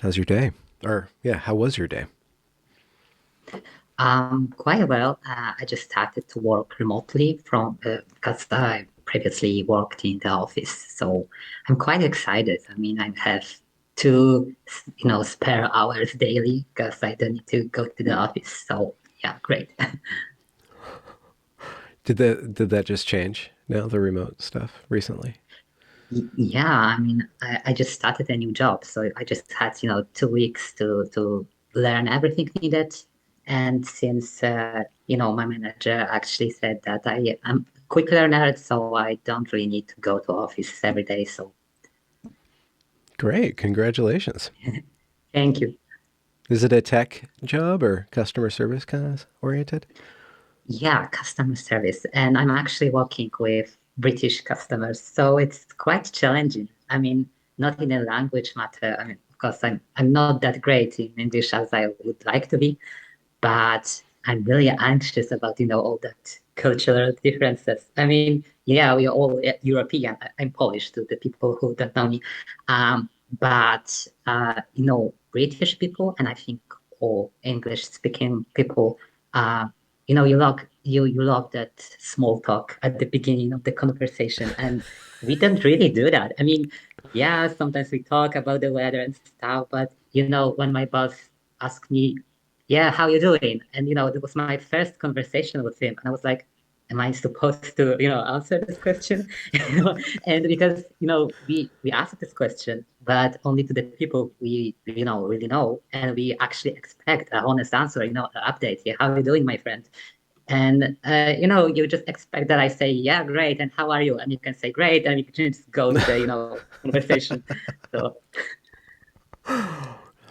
How's your day? Or, yeah, how was your day? Quite well. I just started to work remotely from because I previously worked in the office, so I'm quite excited. I mean, I have two, spare hours daily because I don't need to go to the office. So yeah, great. Did that just change now, the remote stuff recently? Yeah, I mean, I just started a new job, so I just had, 2 weeks to learn everything needed. And since my manager actually said that I'm a quick learner, so I don't really need to go to office every day. So Great, congratulations. thank you. Is it a tech job or customer service kind of oriented? Yeah, customer service, and I'm actually working with British customers, so it's quite challenging. I mean, not in a language matter. I mean, of course, I'm not that great in English as I would like to be. But I'm really anxious about, all that cultural differences. I mean, yeah, we are all European. I'm Polish to the people who don't know me. But British people, and I think all English speaking people, uh, you love that small talk at the beginning of the conversation. And we don't really do that. I mean, yeah, sometimes we talk about the weather and stuff, but when my boss asked me, yeah, how you doing? And it was my first conversation with him, and I was like, am I supposed to, answer this question? You know, and because we asked this question, but only to the people we really know, and we actually expect an honest answer, an update. Yeah, how are you doing, my friend? And you just expect that I say, yeah, great, and how are you? And you can say great, and you can just go to the conversation. So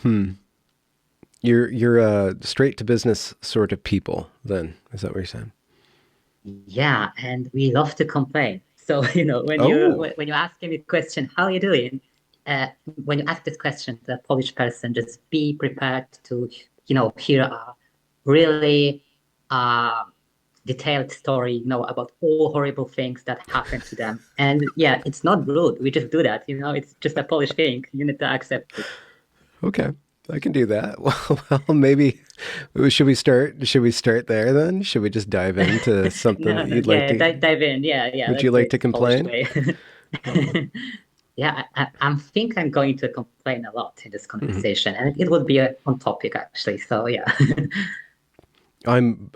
Hmm. You're a straight to business sort of people, then. Is that what you're saying? yeah, and we love to complain. So, Oh, when you ask me a question, how are you doing? When you ask this question to a Polish person, just be prepared to, hear a really uh, detailed story, about all horrible things that happened to them. And yeah, it's not rude. We just do that, it's just a Polish thing. You need to accept it. okay. I can do that. Well, maybe should we start there then? Should we just dive into something No, that no, you'd like yeah, to dive in. Yeah, yeah, would you let's do like it to the Polish complain? way. Yeah, I'm think I'm going to complain a lot in this Mhm. conversation, and it would be on topic actually. So yeah. I'm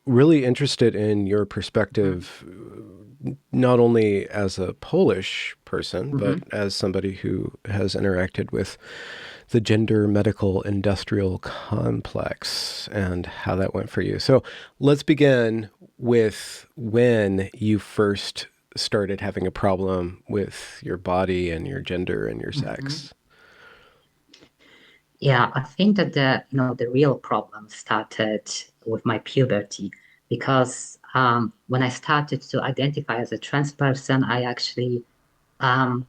really interested in your Mhm, perspective, not only as a Polish person, but mhm. as somebody who has interacted with the gender medical industrial complex and how that went for you. So let's begin with when you first started having a problem with your body and your gender and your Mhm. sex. Yeah, I think that the real problem started with my puberty because when I started to identify as a trans person, I actually um,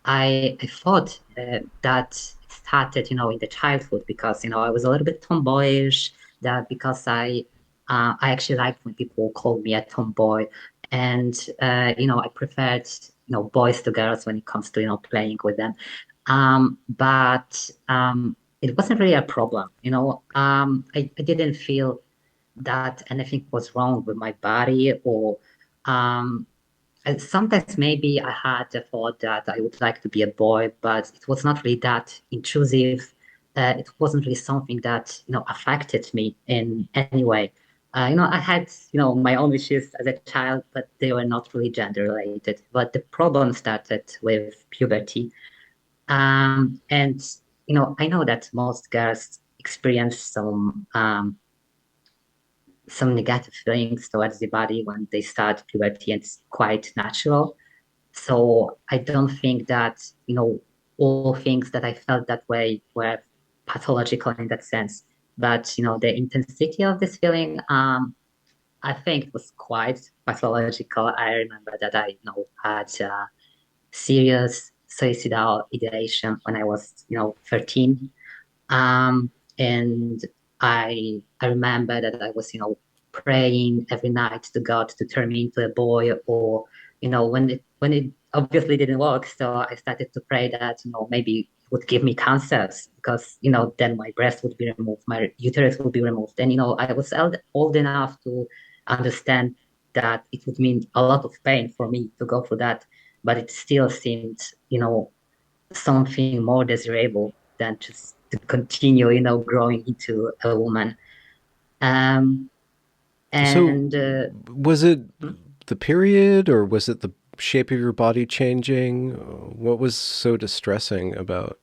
I thought that it started, in the childhood because, I was a little bit tomboyish, that because I actually liked when people called me a tomboy. And, I preferred, boys to girls when it comes to, playing with them. But it wasn't really a problem, I didn't feel that anything was wrong with my body or um, and sometimes maybe I had the thought that I would like to be a boy, but it was not really that intrusive. It wasn't really something that, affected me in any way. I had, my own issues as a child, but they were not really gender related. But the problem started with puberty. And, I know that most girls experience some negative feelings towards the body when they start puberty, and it's quite natural. So I don't think that, all things that I felt that way were pathological in that sense. But, the intensity of this feeling, I think it was quite pathological. I remember that I, had serious suicidal ideation when I was, 13. And I remember that I was, praying every night to God to turn me into a boy, or when it obviously didn't work, so I started to pray that maybe it would give me cancers because, then my breast would be removed, my uterus would be removed. And, I was old enough to understand that it would mean a lot of pain for me to go through that, but it still seemed, something more desirable than just to continue, growing into a woman. Um, So, and was it the period or was it the shape of your body changing? What was so distressing about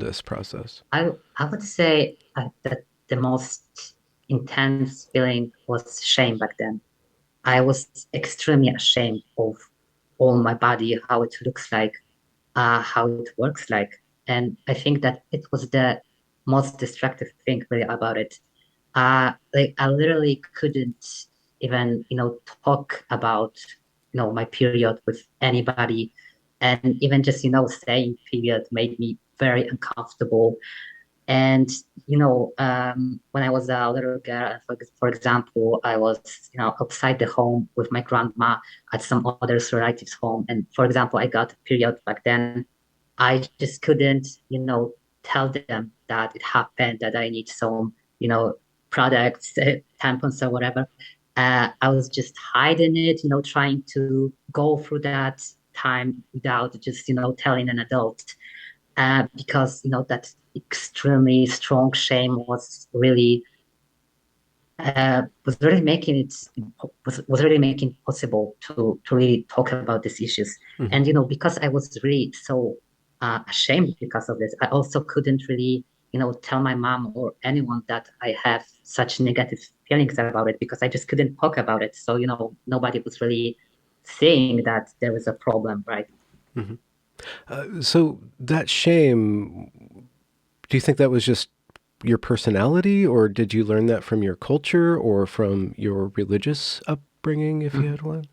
this process? I would say that the most intense feeling was shame back then. I was extremely ashamed of all my body, how it looks like, how it works like. And I think that it was the most destructive thing really about it. Like I literally couldn't even, talk about, my period with anybody. And even just, saying period made me very uncomfortable. And, when I was a little girl, for example, I was, outside the home with my grandma at some other relatives' home. And for example, I got a period back then. I just couldn't, tell them that it happened, that I need some, products, tampons or whatever. I was just hiding it, trying to go through that time without just, telling an adult because that extremely strong shame was really making it was really making it possible to really talk about these issues. Hmm. And because I was really so ashamed because of this, I also couldn't really tell my mom or anyone that I have such negative feelings about it because I just couldn't talk about it. So nobody was really saying that there was a problem, right? Hmm. So that shame, do you think that was just your personality, or did you learn that from your culture or from your religious upbringing, if you Mhm. had one?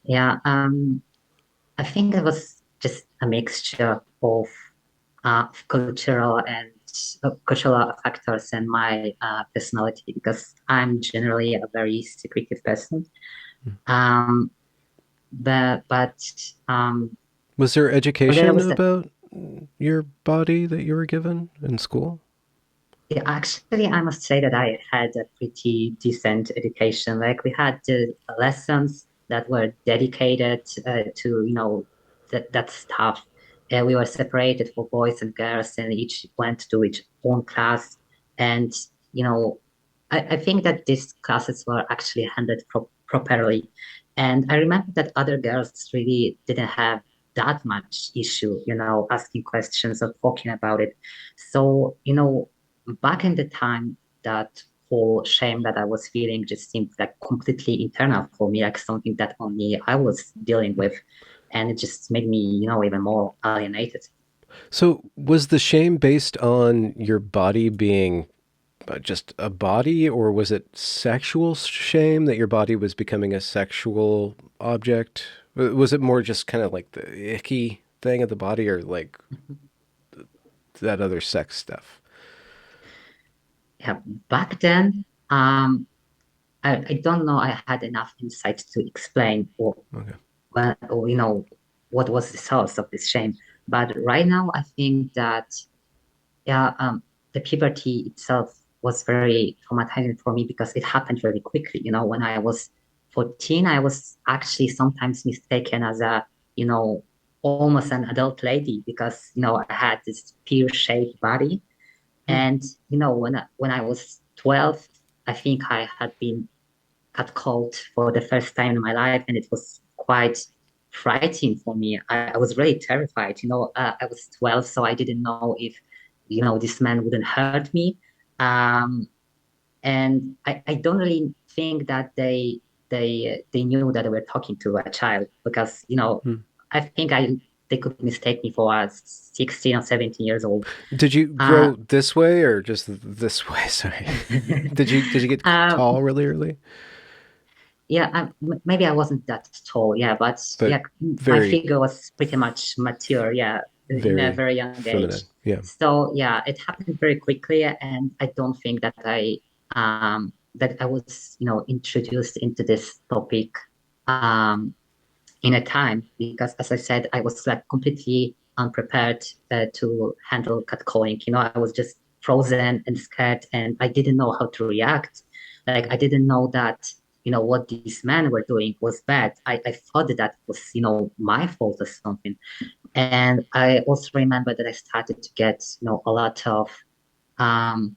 Yeah, I think it was just a mixture of cultural factors and my personality because I'm generally a very secretive person. Um, but Was there there education was a, about your body that you were given in school? yeah, actually, I must say that I had a pretty decent education. Like we had the lessons that were dedicated to, that stuff. And we were separated for boys and girls, and each went to each own class. And, I think that these classes were actually handled properly. And I remember that other girls really didn't have that much issue, asking questions or talking about it. So, back in the time, that whole shame that I was feeling just seemed like completely internal for me, like something that only I was dealing with. And it just made me, even more alienated. So, was the shame based on your body being just a body, or was it sexual shame that your body was becoming a sexual object? Was it more just kind of like the icky thing of the body, or like that other sex stuff? Yeah, back then, I don't know I had enough insight to explain Okay. or what was the source of this shame. But right now, I think that yeah, the puberty itself was very traumatizing for me because it happened really quickly. When I was 14, I was actually sometimes mistaken as a, you know, almost an adult lady because, I had this pear-shaped body. Hmm. And, when I was 12, I think I had been catcalled for the first time in my life, and it was quite frightening for me. I was really terrified. I was 12, so I didn't know if, this man wouldn't hurt me. Um, and I don't really think that they knew that they were talking to a child because, Hmm. I think they could mistake me for a 16 or 17 years old. Did you Uh, grow this way or just this way? Sorry. Did you get um, tall really early? Yeah, maybe I wasn't that tall, yeah, but But yeah, my very, figure was pretty much mature, yeah, in a very very young age. feminine. Yeah. So yeah, it happened very quickly, and I don't think that I was, introduced into this topic um in a time because, as I said, I was like completely unprepared to handle catcalling. I was just frozen and scared, and I didn't know how to react. Like I didn't know that, what these men were doing was bad. I thought that was, my fault or something. And I also remember that I started to get, a lot of um,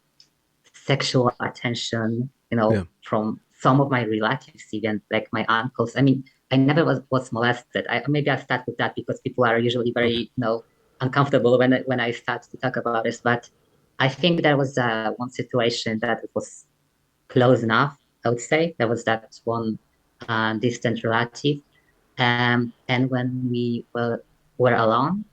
sexual attention, Yeah. from some of my relatives, even like my uncles. I mean, I never was molested. Maybe I start with that because people are usually very, Okay. uncomfortable when I start to talk about this. But I think there was one situation that it was close enough, I would say. There was that one distant relative. And when we were alone,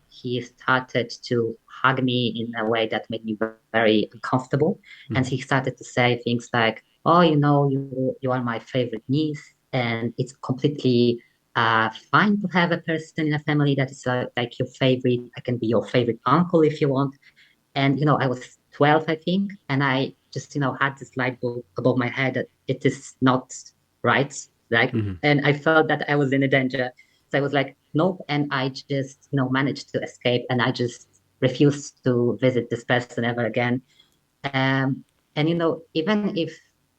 he started to hug me in a way that made me very uncomfortable. And Mhm. he started to say things like, "Oh, you are my favorite niece, and it's completely fine to have a person in a family that is like your favorite. I can be your favorite uncle if you want." And, I was 12, I think, and I just, had this light bulb above my head that it is not right. Like, Mhm. and I felt that I was in a danger. So I was like, nope. And I just, managed to escape, and I just refused to visit this person ever again. Um, and even if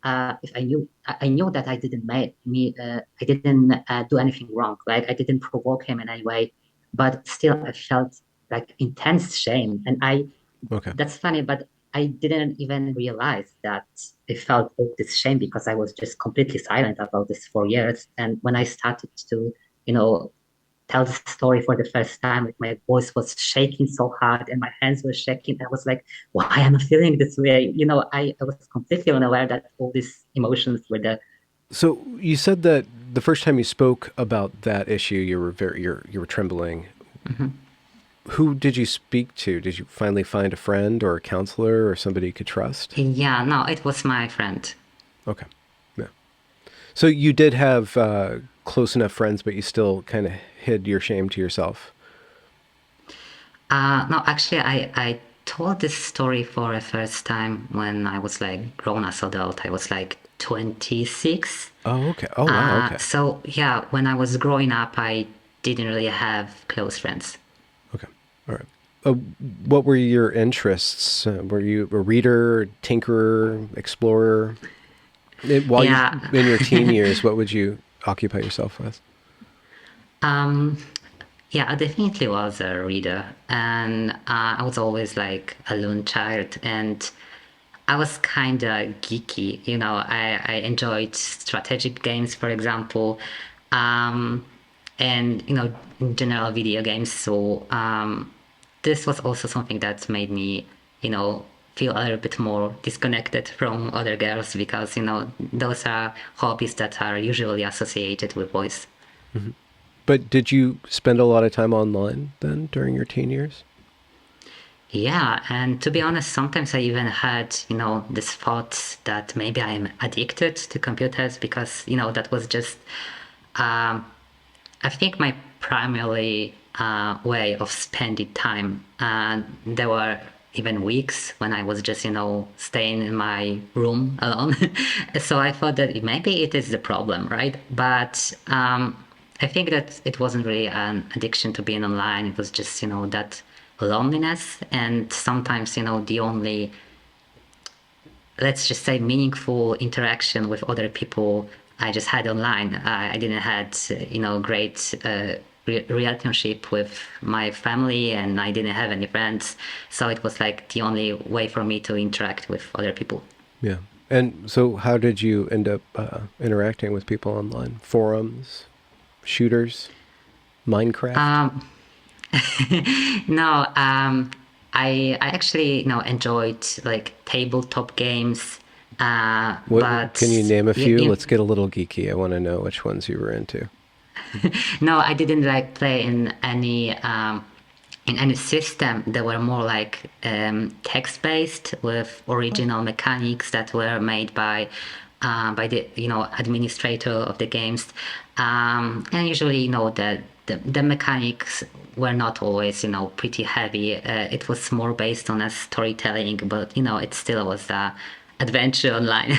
I knew that I didn't make me I didn't do anything wrong, like I didn't provoke him in any way, but still I felt like intense shame. And I Okay. that's funny, but I didn't even realize that I felt all this shame because I was just completely silent about this for years. And when I started to, you know, tell the story for the first time, like my voice was shaking so hard and my hands were shaking. I was like, why am I feeling this way? I was completely unaware that all these emotions were there. So you said that the first time you spoke about that issue, you were trembling. Mhm. Who did you speak to? Did you finally find a friend or a counselor or somebody you could trust? Yeah, no, it was my friend. Okay. Yeah. So you did have close enough friends, but you still kind of hid your shame to yourself. No, actually, I told this story for the first time when I was like grown as adult. I was like 26. Oh, okay. Oh, wow. Okay. So yeah, when I was growing up, I didn't really have close friends. Okay. All right. Uh, what were your interests? Were you a reader, tinkerer, explorer? While you Yeah. in your teen years, what would you occupy yourself with? Um, yeah, I definitely was a reader, and I was always like a lone child, and I was kind of geeky. I enjoyed strategic games, for example, um, and in general video games. So this was also something that made me, feel a little bit more disconnected from other girls because those are hobbies that are usually associated with boys. But did you spend a lot of time online then during your teen years? Yeah, and to be Okay. honest, sometimes I even had, this thought that maybe I'm addicted to computers because, that was just, um, I think, my primary way of spending time. And there were even weeks when I was just, staying in my room alone. So I thought that maybe it is the problem, right? But I think that it wasn't really an addiction to being online. It was just, that loneliness. And sometimes, the only, let's just say, meaningful interaction with other people I just had online. I didn't had great relationship with my family, and I didn't have any friends, so it was like the only way for me to interact with other people. Yeah. And so, how did you end up interacting with people online? Shooters, Minecraft? Um, no, I actually enjoyed like tabletop games, What can you but name a you, few? you Let's get a little geeky. I want to know which ones you were into. no, I didn't like play in any system. They were more like text based with original mechanics that were made by the administrator of the games, and usually the mechanics were not always pretty heavy. It was more based on a storytelling, but it still was a adventure online.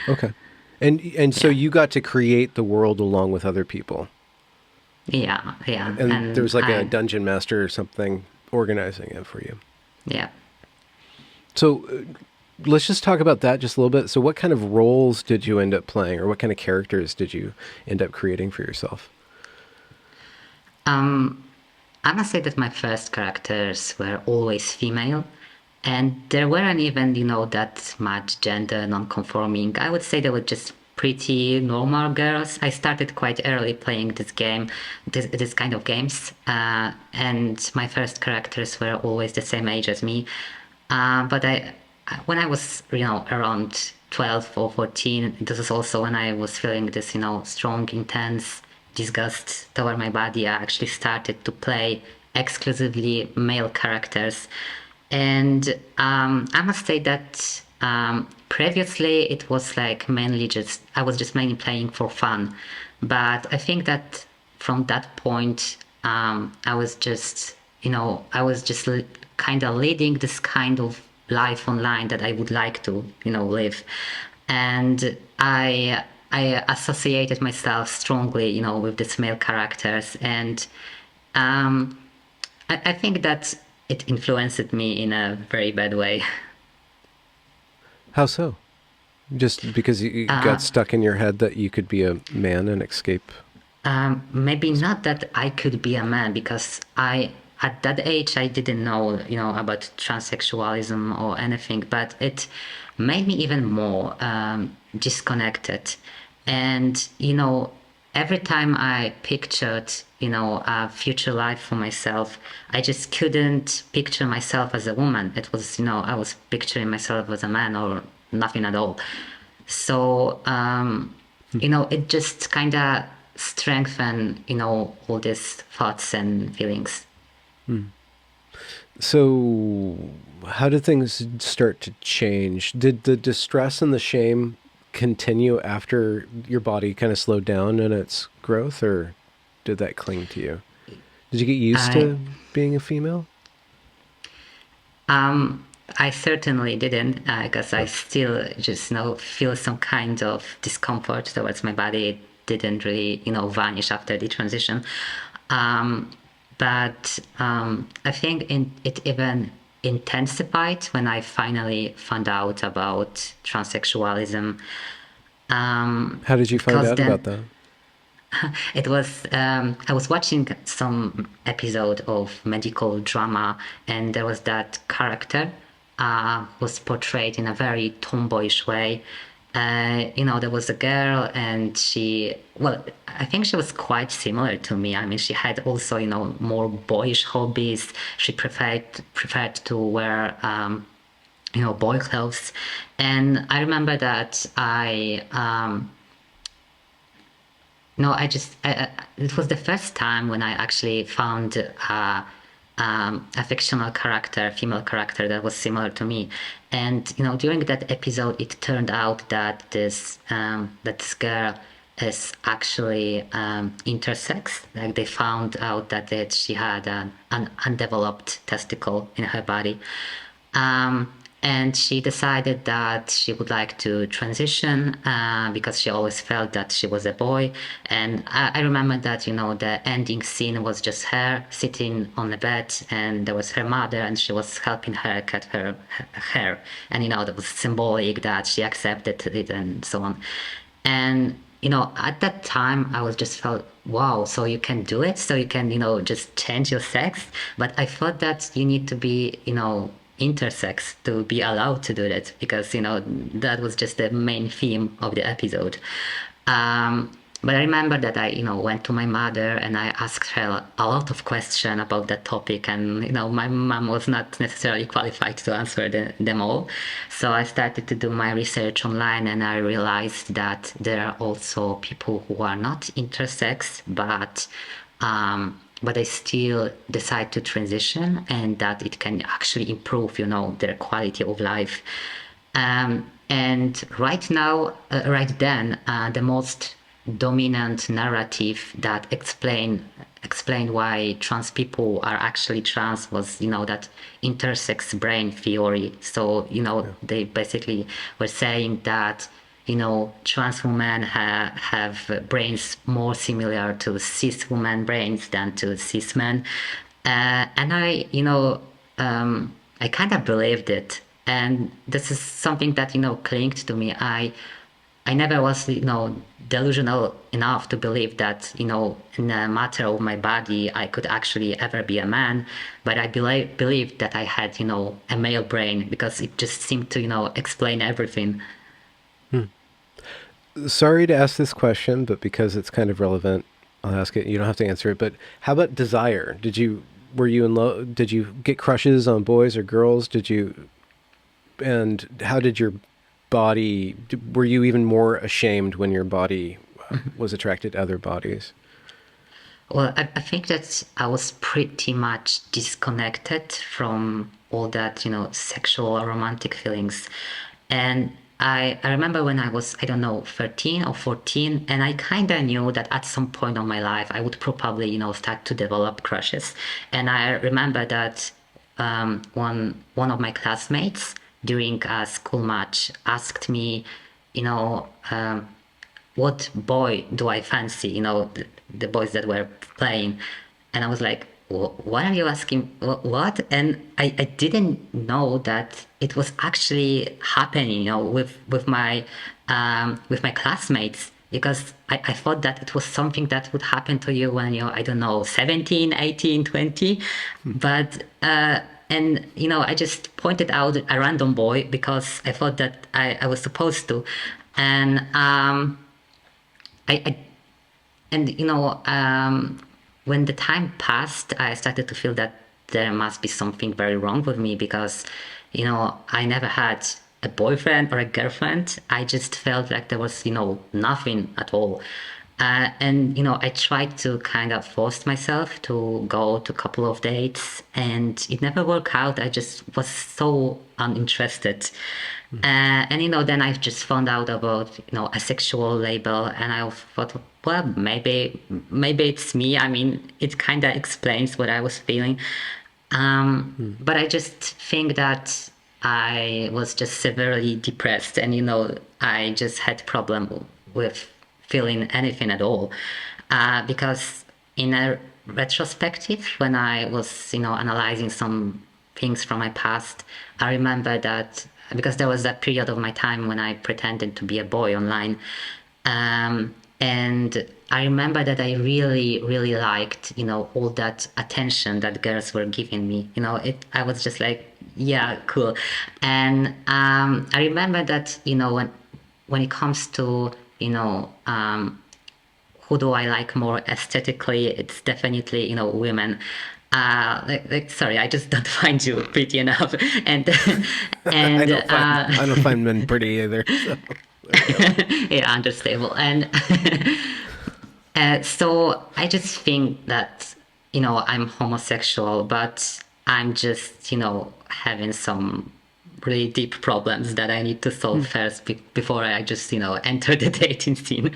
Okay. And so Yeah. you got to create the world along with other people. yeah, And there and was like a dungeon master or something organizing it for you. yeah. So let's just talk about that just a little bit. So what kind of roles did you end up playing, or what kind of characters did you end up creating for yourself? I must say that my first characters were always female, and there weren't even, that much gender non-conforming. I would say they were just pretty normal girls. I started quite early playing this game, this kind of games, and my first characters were always the same age as me. But when I was, around 12 or 14, this is also when I was feeling this, strong, intense disgust toward my body. I actually started to play exclusively male characters. And I must say that previously it was like mainly just, I was just mainly playing for fun. But I think that from that point, I was just, kind of leading this kind of life online that I would like to, live. And I associated myself strongly, with these male characters. And um, I think that it influenced me in a very bad way. How so? Just because you got Uh, stuck in your head that you could be a man and escape? Maybe not that I could be a man, because at that age, I didn't know, about transsexualism or anything, but it made me even more disconnected. And, every time I pictured, a future life for myself, I just couldn't picture myself as a woman. It was, I was picturing myself as a man or nothing at all. So, it just kind of strengthened, all these thoughts and feelings. So, how did things start to change? Did the distress and the shame continue after your body kind of slowed down in its growth, or did that cling to you? Did you get used I, to being a female? I certainly didn't, because I Oh. still just, feel some kind of discomfort towards my body. It didn't really, vanish after the transition. Um, but I think it even intensified when I finally found out about transsexualism. How did you find Because out about then that? it was, I was watching some episode of medical drama, and there was that character was portrayed in a very tomboyish way. There was a girl, and well, I think she was quite similar to me. I mean, she had also, more boyish hobbies. She preferred to wear, boy clothes. And I remember that no, it was the first time when I actually found a fictional character, female character that was similar to me. And, during that episode, it turned out that this girl is actually intersex. Like, they found out that she had an undeveloped testicle in her body. Um, and she decided that she would like to transition, because she always felt that she was a boy. And I remember that, the ending scene was just her sitting on the bed, and there was her mother, and she was helping her cut her hair. And, that was symbolic that she accepted it and so on. And, at that time, I was just felt, wow, so you can do it. So you can, just change your sex. But I thought that you need to be, intersex to be allowed to do that, because, that was just the main theme of the episode. But I remember that I, went to my mother and I asked her a lot of questions about that topic, and my mom was not necessarily qualified to answer them all. So I started to do my research online, and I realized that there are also people who are not intersex, but they still decide to transition, and that it can actually improve, their quality of life. And right now, right then, the most dominant narrative that explained why trans people are actually trans was, that intersex brain theory. So, Yeah. they basically were saying that, trans women have brains more similar to cis women brains than to cis men. And I kind of believed it. And this is something that, clinged to me. I never was, delusional enough to believe that, in a matter of my body, I could actually ever be a man. But I believed that I had, a male brain because it just seemed to, explain everything. Sorry to ask this question, but because it's kind of relevant, I'll ask it. You don't have to answer it. But how about desire? Were you in love? Did you get crushes on boys or girls? And how did your body, were you even more ashamed when your body was attracted to other bodies? Well, I think that I was pretty much disconnected from all that, sexual or romantic feelings. And I remember when I was, I don't know, 13 or 14, and I kind of knew that at some point of my life, I would probably, start to develop crushes. And I remember that one of my classmates during a school match asked me, you know, um, what boy do I fancy? The boys that were playing. And I was like, what are you asking? What? And I didn't know that it was actually happening, with my classmates because I thought that it was something that would happen to you when you're, I don't know, 17, 18, 20. But, and, I just pointed out a random boy because I thought that I was supposed to. And, I and when the time passed, I started to feel that there must be something very wrong with me because, I never had a boyfriend or a girlfriend. I just felt like there was, nothing at all. And I tried to kind of force myself to go to a couple of dates, and it never worked out. I just was so uninterested. And then I just found out about a sexual label, and I thought, well, maybe it's me. I mean, it kind of explains what I was feeling. But I just think that I was just severely depressed, and I just had problem with feeling anything at all, because in a retrospective, when I was analyzing some things from my past, I remember that because there was that period of my time when I pretended to be a boy online. And I remember that I really, really liked, all that attention that girls were giving me. I was just like, yeah, cool. And I remember that, when it comes to, who do I like more aesthetically, it's definitely, women. Sorry, I just don't find you pretty enough. And, I and, don't find I don't find men pretty either. So there you go. yeah, understandable. And so I just think that, I'm homosexual, but I'm just, having some really deep problems that I need to solve first before I just, enter the dating scene.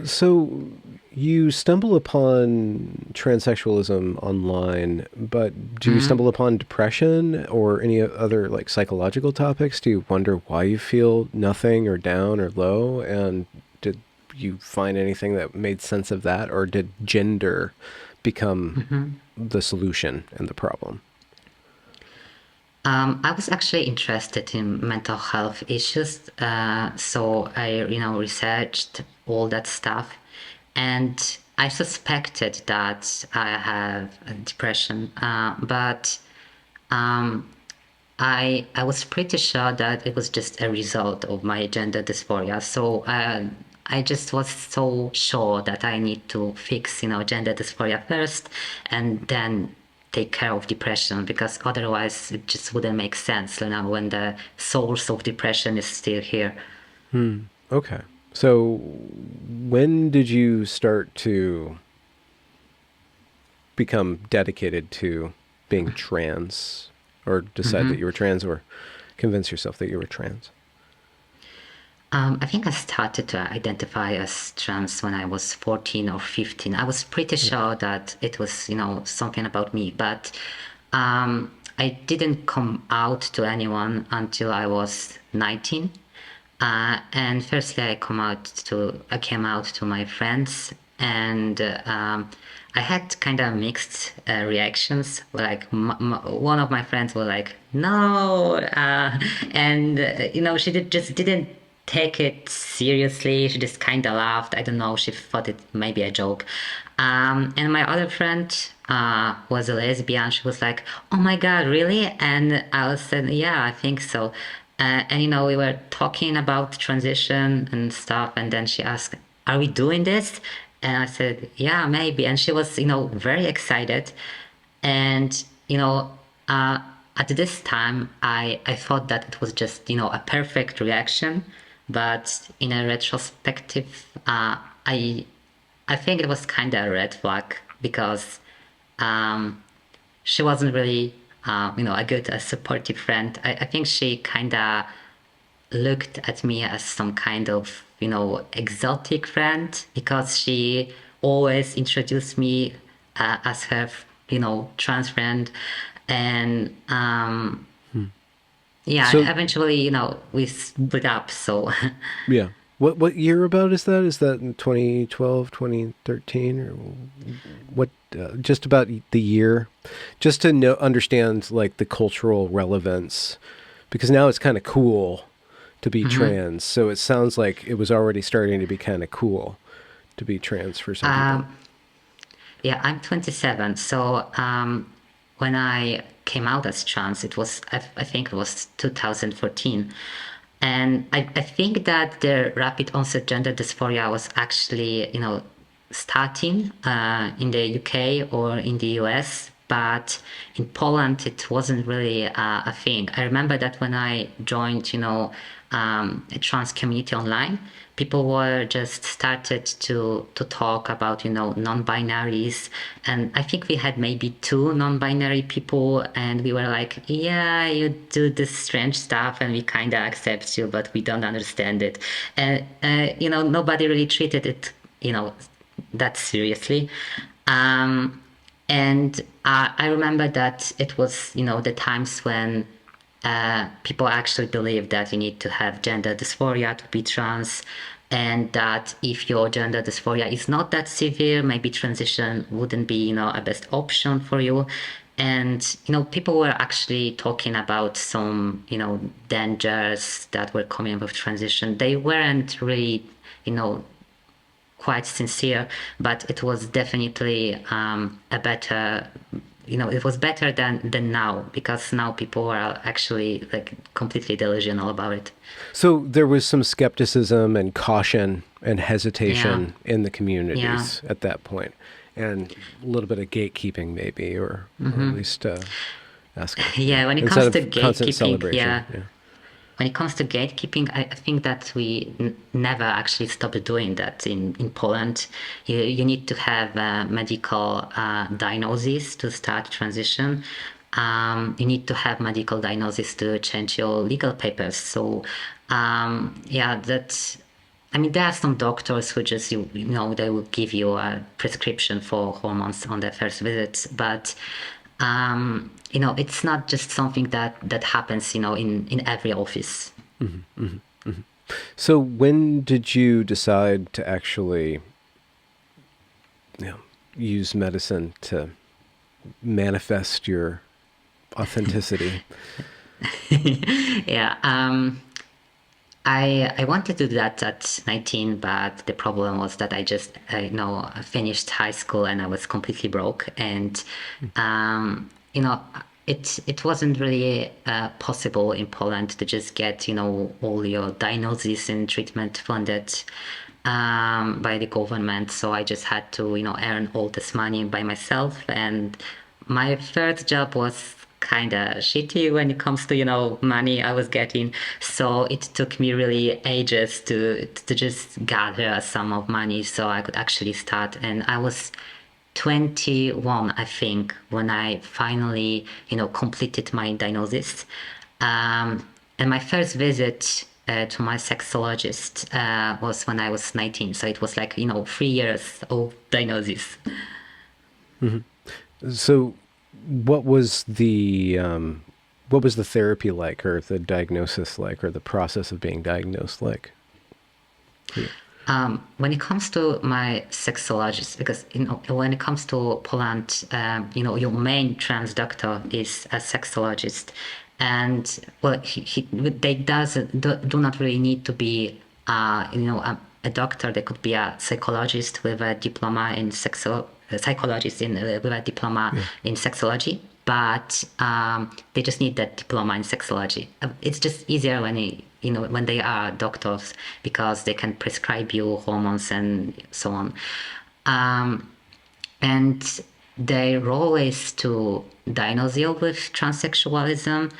So you stumble upon transsexualism online, but do you Mhm. stumble upon depression or any other like psychological topics? Do you wonder why you feel nothing or down or low? And did you find anything that made sense of that, or did gender become Mhm. the solution and the problem? I was actually interested in mental health issues, so I, researched all that stuff, and I suspected that I have a depression, but um, I was pretty sure that it was just a result of my gender dysphoria. So I just was so sure that I need to fix, gender dysphoria first, and then take care of depression because otherwise it just wouldn't make sense, when the source of depression is still here. Okay. So when did you start to become dedicated to being trans, or decide that Mhm. you were trans, or convince yourself that you were trans? I think I started to identify as trans when I was 14 or 15. I was pretty sure that it was, something about me, but I didn't come out to anyone until I was 19. And firstly, I came out to my friends, and I had kind of mixed reactions. Like one of my friends were like, "No," and she just didn't take it seriously. She just kind of laughed. I don't know. She thought it maybe a joke. And my other friend was a lesbian. She was like, "Oh my God, really?" And I was said, "Yeah, I think so." And we were talking about transition and stuff, and then she asked, "Are we doing this?" And I said, "Yeah, maybe." And she was, very excited. And uh, at this time, I thought that it was just, a perfect reaction, but in a retrospective, I think it was kind of a red flag because um, she wasn't really, a good, a supportive friend. I think she kind of looked at me as some kind of, exotic friend because she always introduced me as her, trans friend. And Hmm. So yeah, eventually, we split up. So yeah, what year about is that? Is that in 2012, 2013, or what? Just about the year, just to know understand like the cultural relevance, because now it's kind of cool to be mhm. trans. So it sounds like it was already starting to be kind of cool to be trans for some people. um, Yeah, I'm 27. So when I came out as trans, I think it was 2014. And I think that the rapid onset gender dysphoria was actually, starting in the UK or in the US, but in Poland it wasn't really a thing. I remember that when I joined, a trans community online, people were just started to talk about non-binaries, and I think we had maybe two non-binary people, and we were like, yeah, you do this strange stuff and we kind of accept you, but we don't understand it. And nobody really treated it that seriously. um, and I remember that it was, the times when people actually believe that you need to have gender dysphoria to be trans, and that if your gender dysphoria is not that severe, maybe transition wouldn't be, a best option for you. And, people were actually talking about some, dangers that were coming with transition. They weren't really, you know, quite sincere, but it was definitely a better, it was better than now, because now people are actually like completely delusional about it. So there was some skepticism and caution and Yeah, hesitation in the yeah. communities at that point, and a little bit of gatekeeping, maybe, or at least asking, yeah, Yeah, when it instead comes to of constant gatekeeping, celebration. yeah, Yeah. when it comes to gatekeeping, I think that we never actually stopped doing that in Poland. You need to have a medical diagnosis to start transition. You need to have medical diagnosis to change your legal papers. So, yeah, that. I mean, there are some doctors who just, they will give you a prescription for hormones on their first visit, but it's not just something that happens, in every office. So when did you decide to actually, you know, use medicine to manifest your authenticity? Yeah, I wanted to do that at 19, but the problem was that I just finished high school and I was completely broke, and it wasn't really possible in Poland to just get all your diagnosis and treatment funded by the government. So I just had to earn all this money by myself, and my first job was kind of shitty when it comes to money I was getting. So it took me really ages to just gather a sum of money so I could actually start. And I was 21, I think, when I finally completed my diagnosis. And my first visit to my sexologist was when I was 19, so it was like 3 years of diagnosis. So what was the What was the therapy like, or the diagnosis like, or the process of being diagnosed like for you? When it comes to my sexologist, because when it comes to Poland, your main trans doctor is a sexologist, and well, they do not really need to be, a doctor. They could be a psychologist with a diploma in a psychologist with a diploma Yeah. in sexology, but they just need that diploma in sexology. It's just easier when they are doctors because they can prescribe you hormones and so on. And their role is to diagnose you with transsexualism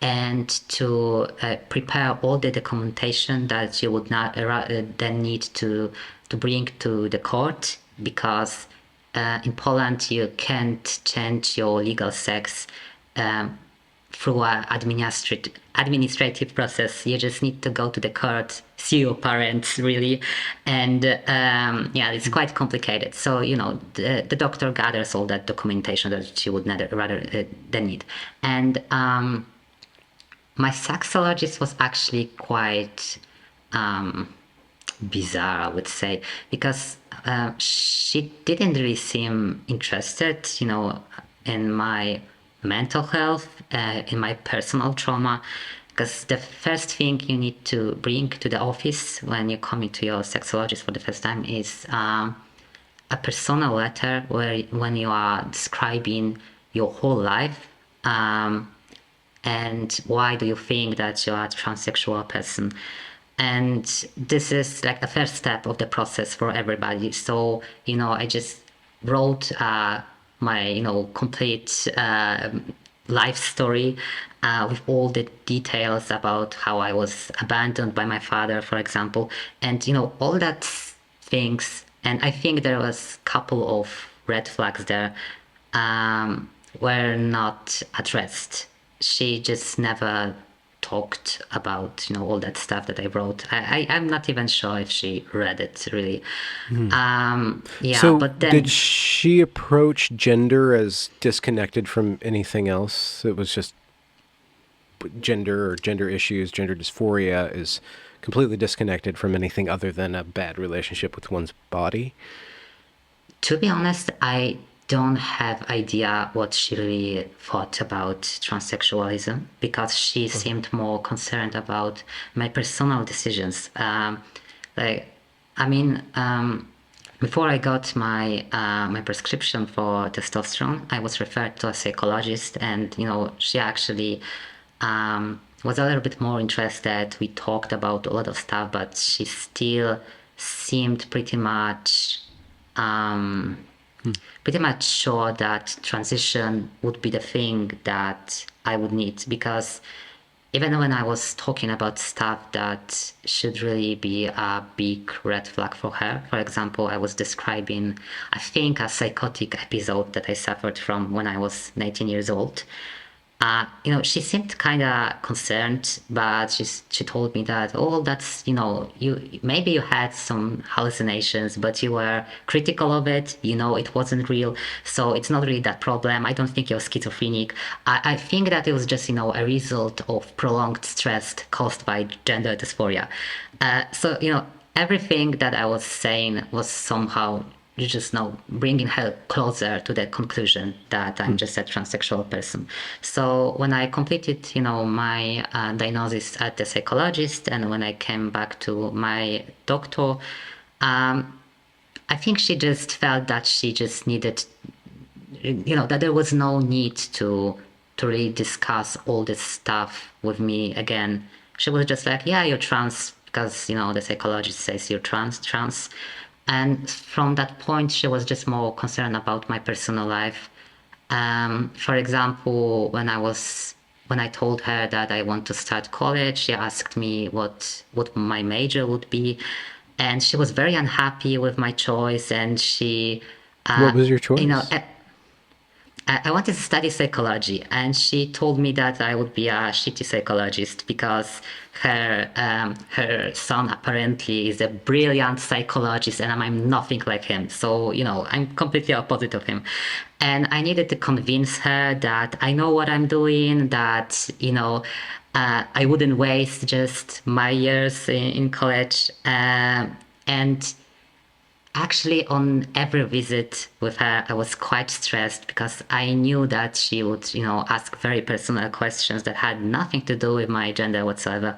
and to prepare all the documentation that you would not then need to bring to the court, because in Poland you can't change your legal sex um, through an administrative process. You just need to go to the court, see your parents, really, and yeah, it's quite complicated. So the doctor gathers all that documentation that you would rather than need, and my sexologist was actually quite bizarre, I would say, because she didn't really seem interested, in my mental health, in my personal trauma. Because the first thing you need to bring to the office when you come into your sexologist for the first time is a personal letter where when you are describing your whole life, and why do you think that you're a transsexual person. And this is like a first step of the process for everybody. So I just wrote my complete life story with all the details about how I was abandoned by my father, for example, and all that things. And I think there was a couple of red flags there were not addressed. She just never talked about all that stuff that I wrote. I'm not even sure if she read it really. Yeah, So, but did then she approach gender as disconnected from anything else? It was just gender or gender issues, gender dysphoria is completely disconnected from anything other than a bad relationship with one's body. to be honest, I don't have idea what she really thought about transsexualism, because she seemed more concerned about my personal decisions. Like, I mean, before I got my prescription for testosterone, I was referred to a psychologist, and she actually was a little bit more interested. We talked about a lot of stuff, but she still seemed pretty much sure that transition would be the thing that I would need, because even when I was talking about stuff that should really be a big red flag for her, for example, I was describing, I think, a psychotic episode that I suffered from when I was 19 years old. She seemed kind of concerned, but she told me that, oh, that's, you had some hallucinations, but you were critical of it. It wasn't real, so it's not really that problem. I don't think you're schizophrenic. I think that it was just, a result of prolonged stress caused by gender dysphoria. So, everything that I was saying was somehow you just know bringing her closer to the conclusion that I'm just a transsexual person. So when I completed my diagnosis at the psychologist, and when I came back to my doctor, I think she just felt that she just needed, that there was no need to really discuss all this stuff with me again. She was just like, yeah, you're trans, because the psychologist says you're trans. And from that point, she was just more concerned about my personal life. For example, when I told her that I want to start college, she asked me what my major would be, and she was very unhappy with my choice. And she, What was your you know, choice? I wanted to study psychology, and she told me that I would be a shitty psychologist because her son apparently is a brilliant psychologist, and I'm nothing like him. So I'm completely opposite of him, and I needed to convince her that I know what I'm doing. That I wouldn't waste just my years in college, and actually, on every visit with her, I was quite stressed because I knew that she would, ask very personal questions that had nothing to do with my gender whatsoever.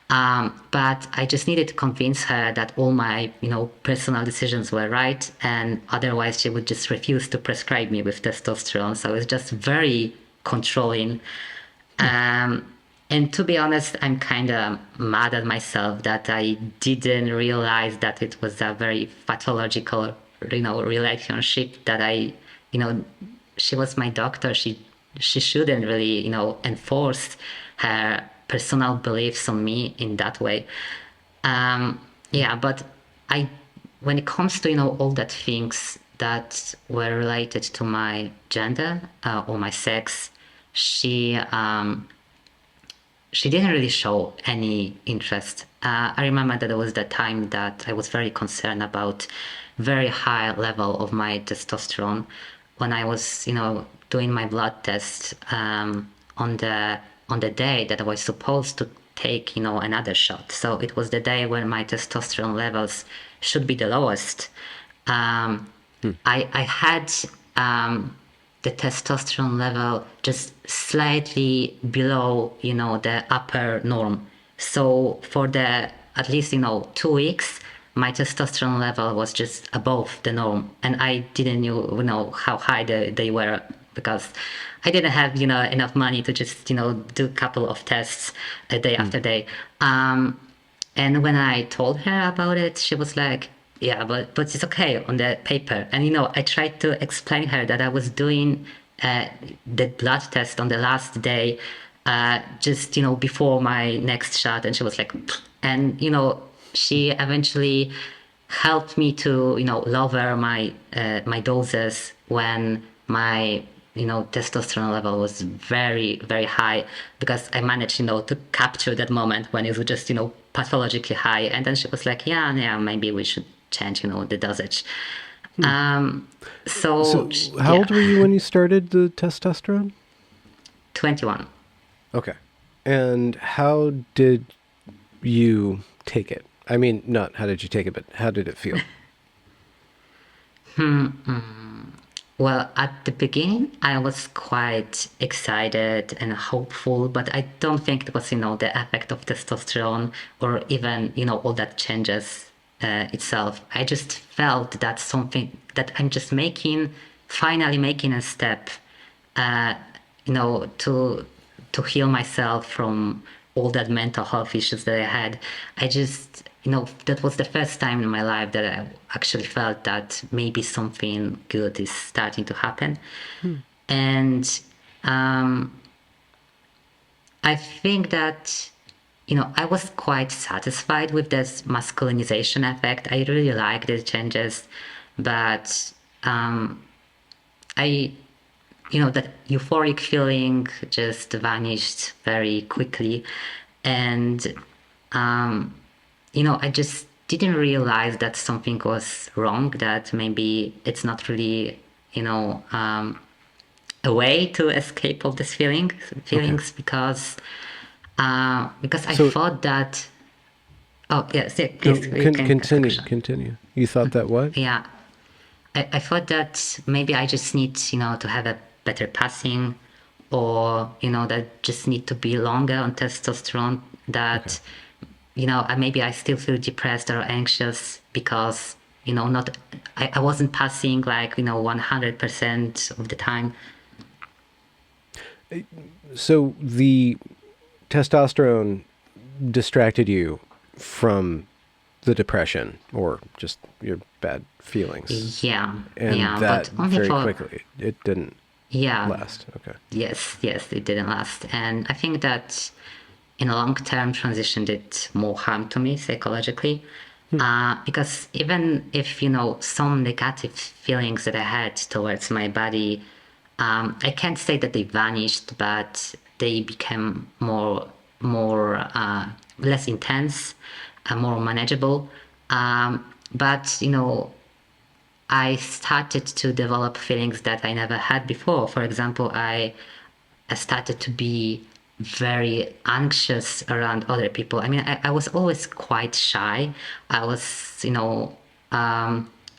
But I just needed to convince her that all my, personal decisions were right, and otherwise she would just refuse to prescribe me with testosterone. So it's just very controlling. Um, and to be honest, I'm kind of mad at myself that I didn't realize that it was a very pathological, relationship that you know, she was my doctor. She shouldn't really, enforce her personal beliefs on me in that way. Yeah, but I, when it comes to, all that things that were related to my gender or my sex, she she didn't really show any interest. I remember that there was that time that I was very concerned about very high level of my testosterone when I was, doing my blood test on the day that I was supposed to take, another shot. So it was the day when my testosterone levels should be the lowest. I had the testosterone level just slightly below, the upper norm. So for the at least 2 weeks, my testosterone level was just above the norm, and I didn't know how high they were because I didn't have enough money to just do a couple of tests day after day. And when I told her about it, she was like, "Yeah, but it's okay on the paper." And I tried to explain her that I was doing the blood test on the last day, just before my next shot, and she was like, "Pfft." And she eventually helped me to lower my doses when my testosterone level was very, very high because I managed, to capture that moment when it was just, pathologically high. And then she was like, yeah, maybe we should change, the dosage. Um, so So, how yeah, old were you when you started the testosterone? 21. Okay. And how did you take it? I mean, not how did you take it, but how did it feel? Well, at the beginning, I was quite excited and hopeful, but I don't think it was, the effect of testosterone or even, all that changes itself. I just felt that something that I'm just finally making a step, uh, to heal myself from all that mental health issues that I had. I just, that was the first time in my life that I actually felt that maybe something good is starting to happen. And I think that, I was quite satisfied with this masculinization effect. I really like the changes, but I, that euphoric feeling just vanished very quickly. And I just didn't realize that something was wrong, that maybe it's not really, a way to escape of this Okay. feelings because I So, thought that, oh, yes, yeah, no, please, you can ask a question. continue. You thought that what? Yeah, I thought that maybe I just need, to have a better passing or, that just need to be longer on testosterone Okay. that maybe I still feel depressed or anxious because, not, I wasn't passing like, 100% of the time. So the testosterone distracted you from the depression or just your bad feelings. Yeah, And yeah, that but only very for, quickly, it didn't yeah, last. Okay. yes, it didn't last. And I think that in a long-term transition did more harm to me psychologically. Because even if, some negative feelings that I had towards my body I can't say that they vanished, but they became more less intense, more manageable. But I started to develop feelings that I never had before. For example, I started to be very anxious around other people. I mean, I was always quite shy. I was,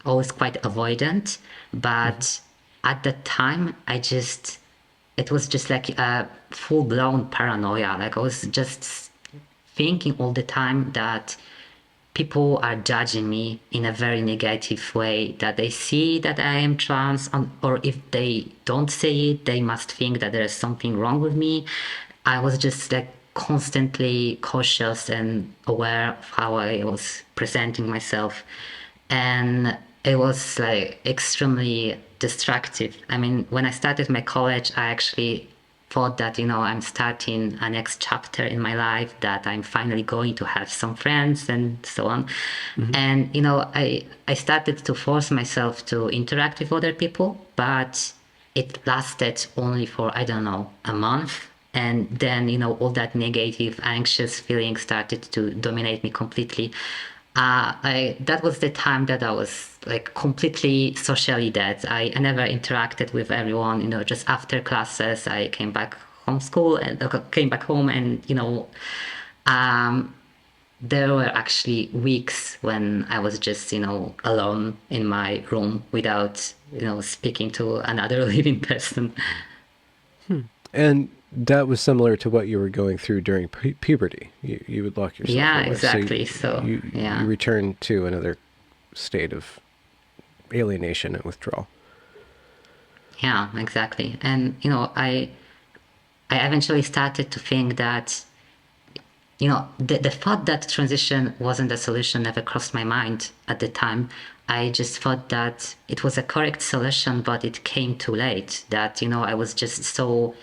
always quite avoidant. Hmm. But at that time, it was just like a full blown paranoia. Like I was just thinking all the time that people are judging me in a very negative way, that they see that I am trans, or if they don't see it, they must think that there is something wrong with me. I was just like constantly cautious and aware of how I was presenting myself. And it was like extremely destructive. I mean, when I started my college, I actually thought that, I'm starting a next chapter in my life, that I'm finally going to have some friends and so on. Hmm. And, I started to force myself to interact with other people, but it lasted only for, I don't know, a month. And then, all that negative, anxious feeling started to dominate me completely. That was the time that I was like completely socially dead. I never interacted with everyone. Just after classes, I came back home school and came back home, and um, there were actually weeks when I was just alone in my room without speaking to another living person. And that was similar to what you were going through during puberty. You would lock yourself Yeah, away. So exactly. So you yeah, return to another state of alienation and withdrawal. yeah, exactly. And I eventually started to think that the thought that transition wasn't a solution never crossed my mind at the time. I just thought that it was a correct solution, but it came too late. That, I was just so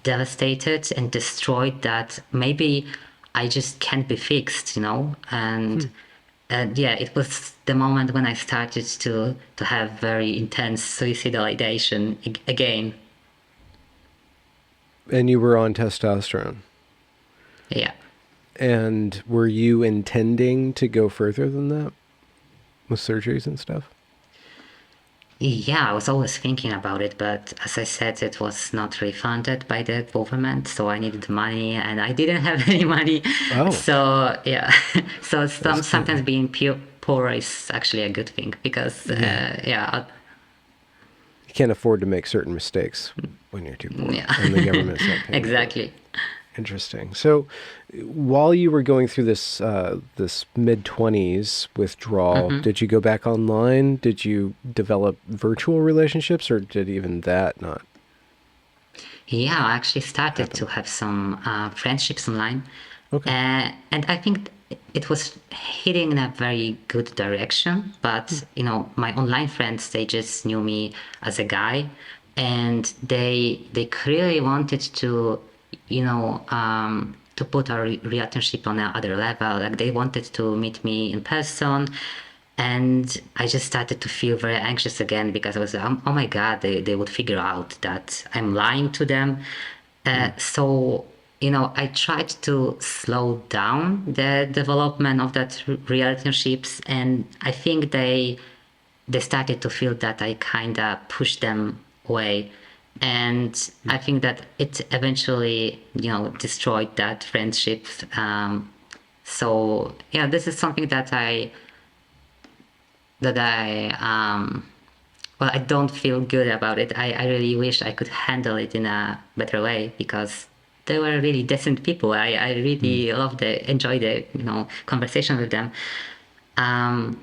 devastated and destroyed that maybe I just can't be fixed, And yeah, it was the moment when I started to have very intense suicidal ideation again. And you were on testosterone. Yeah. And were you intending to go further than that with surgeries and stuff? Yeah, I was always thinking about it, but as I said, it was not really funded by the government, so I needed money, and I didn't have any money. Oh, So yeah, so that's sometimes good. being poor is actually a good thing because Yeah. yeah, You can't afford to make certain mistakes when you're too poor, yeah, and the government's not paying for it. exactly. Interesting. So, while you were going through this mid-20s withdrawal, Hmm. did you go back online? Did you develop virtual relationships, or did even that not Yeah, I actually started happen? to have some friendships online, Okay. and I think it was heading in a very good direction. Hmm. But my online friends, they just knew me as a guy, and they clearly wanted to put our relationship on another level. Like they wanted to meet me in person, and I just started to feel very anxious again because I was, oh my God, they would figure out that I'm lying to them. Hmm. So, I tried to slow down the development of that relationships, and I think they started to feel that I kind of pushed them away. And Hmm. I think that it eventually, destroyed that friendship. So yeah, this is something that I well, I don't feel good about it. I really wish I could handle it in a better way because they were really decent people. I Hmm. really enjoy the conversation with them. Um,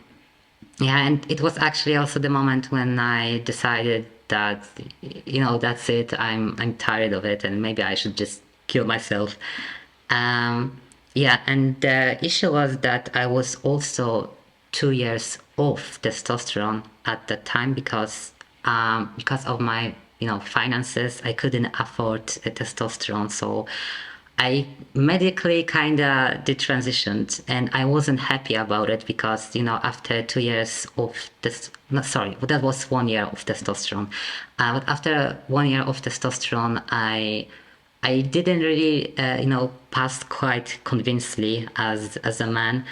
yeah, and it was actually also the moment when I decided that that's it. I'm tired of it, and maybe I should just kill myself. Um, yeah, and the issue was that I was also 2 years off testosterone at the time because of my finances. I couldn't afford a testosterone, so I medically kind of detransitioned, and I wasn't happy about it because, after 2 years of this, no, sorry, that was 1 year of testosterone. But after 1 year of testosterone, I didn't really, pass quite convincingly as a man.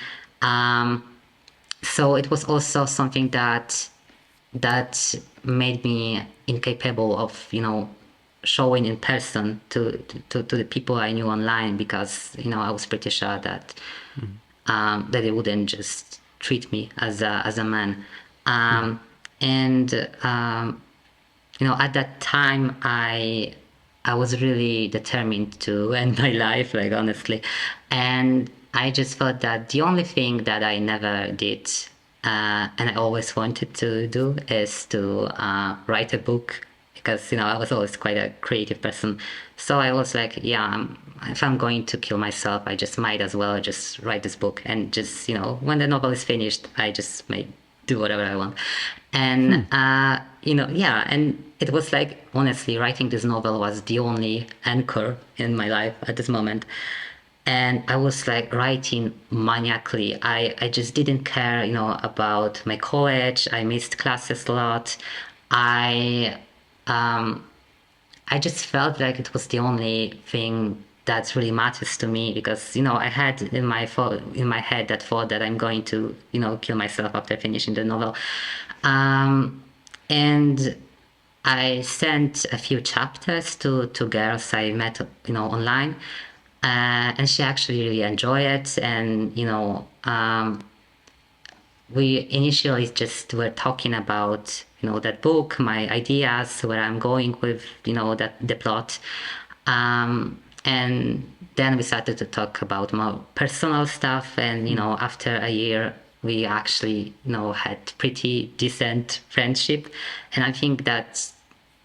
Um, so it was also something that made me incapable of showing in person to the people I knew online, because I was pretty sure that Mm. that they wouldn't just treat me as a man. Mm. And at that time, I was really determined to end my life, like, honestly. And I just thought that the only thing that I never did, and I always wanted to do, is to write a book, because I was always quite a creative person. So I was like, yeah, if I'm going to kill myself, I just might as well just write this book, and just when the novel is finished, I just may do whatever I want. And Hmm. yeah, and it was like, honestly, writing this novel was the only anchor in my life at this moment. And I was like writing maniacally. I just didn't care, about my college. I missed classes a lot. I um I just felt like it was the only thing that really matters to me, because I had in my head that thought that I'm going to kill myself after finishing the novel. Um, and I sent a few chapters to girls I met online, and she actually really enjoyed it. And we initially just were talking about that book, my ideas, where I'm going with that the plot, and then we started to talk about more personal stuff. And Hmm. after a year, we actually had pretty decent friendship. And I think that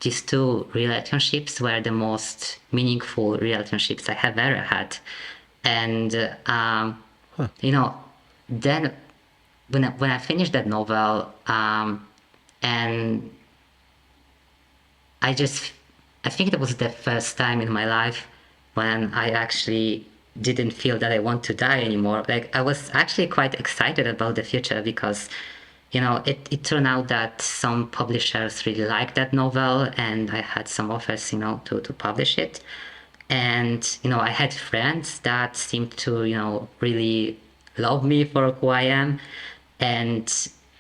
these two relationships were the most meaningful relationships I have ever had. And Huh. then when I finished that novel, and I just I think that was the first time in my life when I actually didn't feel that I want to die anymore. Like, I was actually quite excited about the future, because it turned out that some publishers really liked that novel, and I had some offers, to publish it. And I had friends that seemed to really love me for who I am. And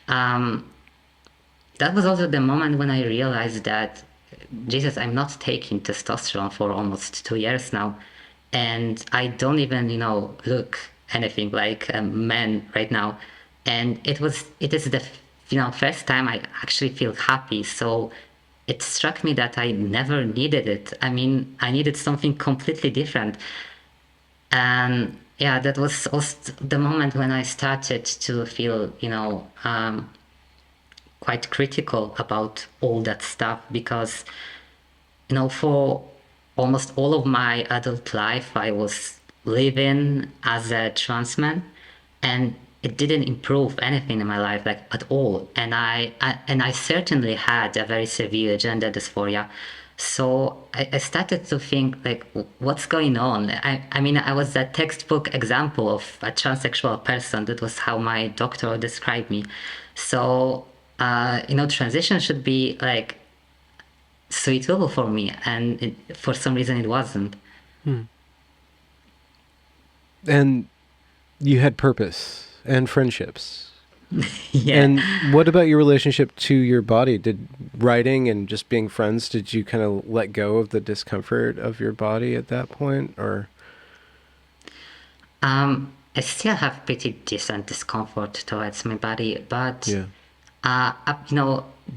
um, that was also the moment when I realized that, Jesus, I'm not taking testosterone for almost 2 years now, and I don't even look anything like a man right now. And it is the first time I actually feel happy. So it struck me that I never needed it. I mean, I needed something completely different. And yeah, that was also the moment when I started to feel quite critical about all that stuff, because for almost all of my adult life, I was living as a trans man, and it didn't improve anything in my life, like, at all. And I certainly had a very severe gender dysphoria. So I started to think, like, what's going on? I mean, I was a textbook example of a transsexual person. That was how my doctor described me. So transition should be like suitable for me, and for some reason it wasn't. Hmm. And you had purpose and friendships. Yeah. And what about your relationship to your body? Did writing and just being friends, did you kind of let go of the discomfort of your body at that point? Or, I still have pretty decent discomfort towards my body, but yeah.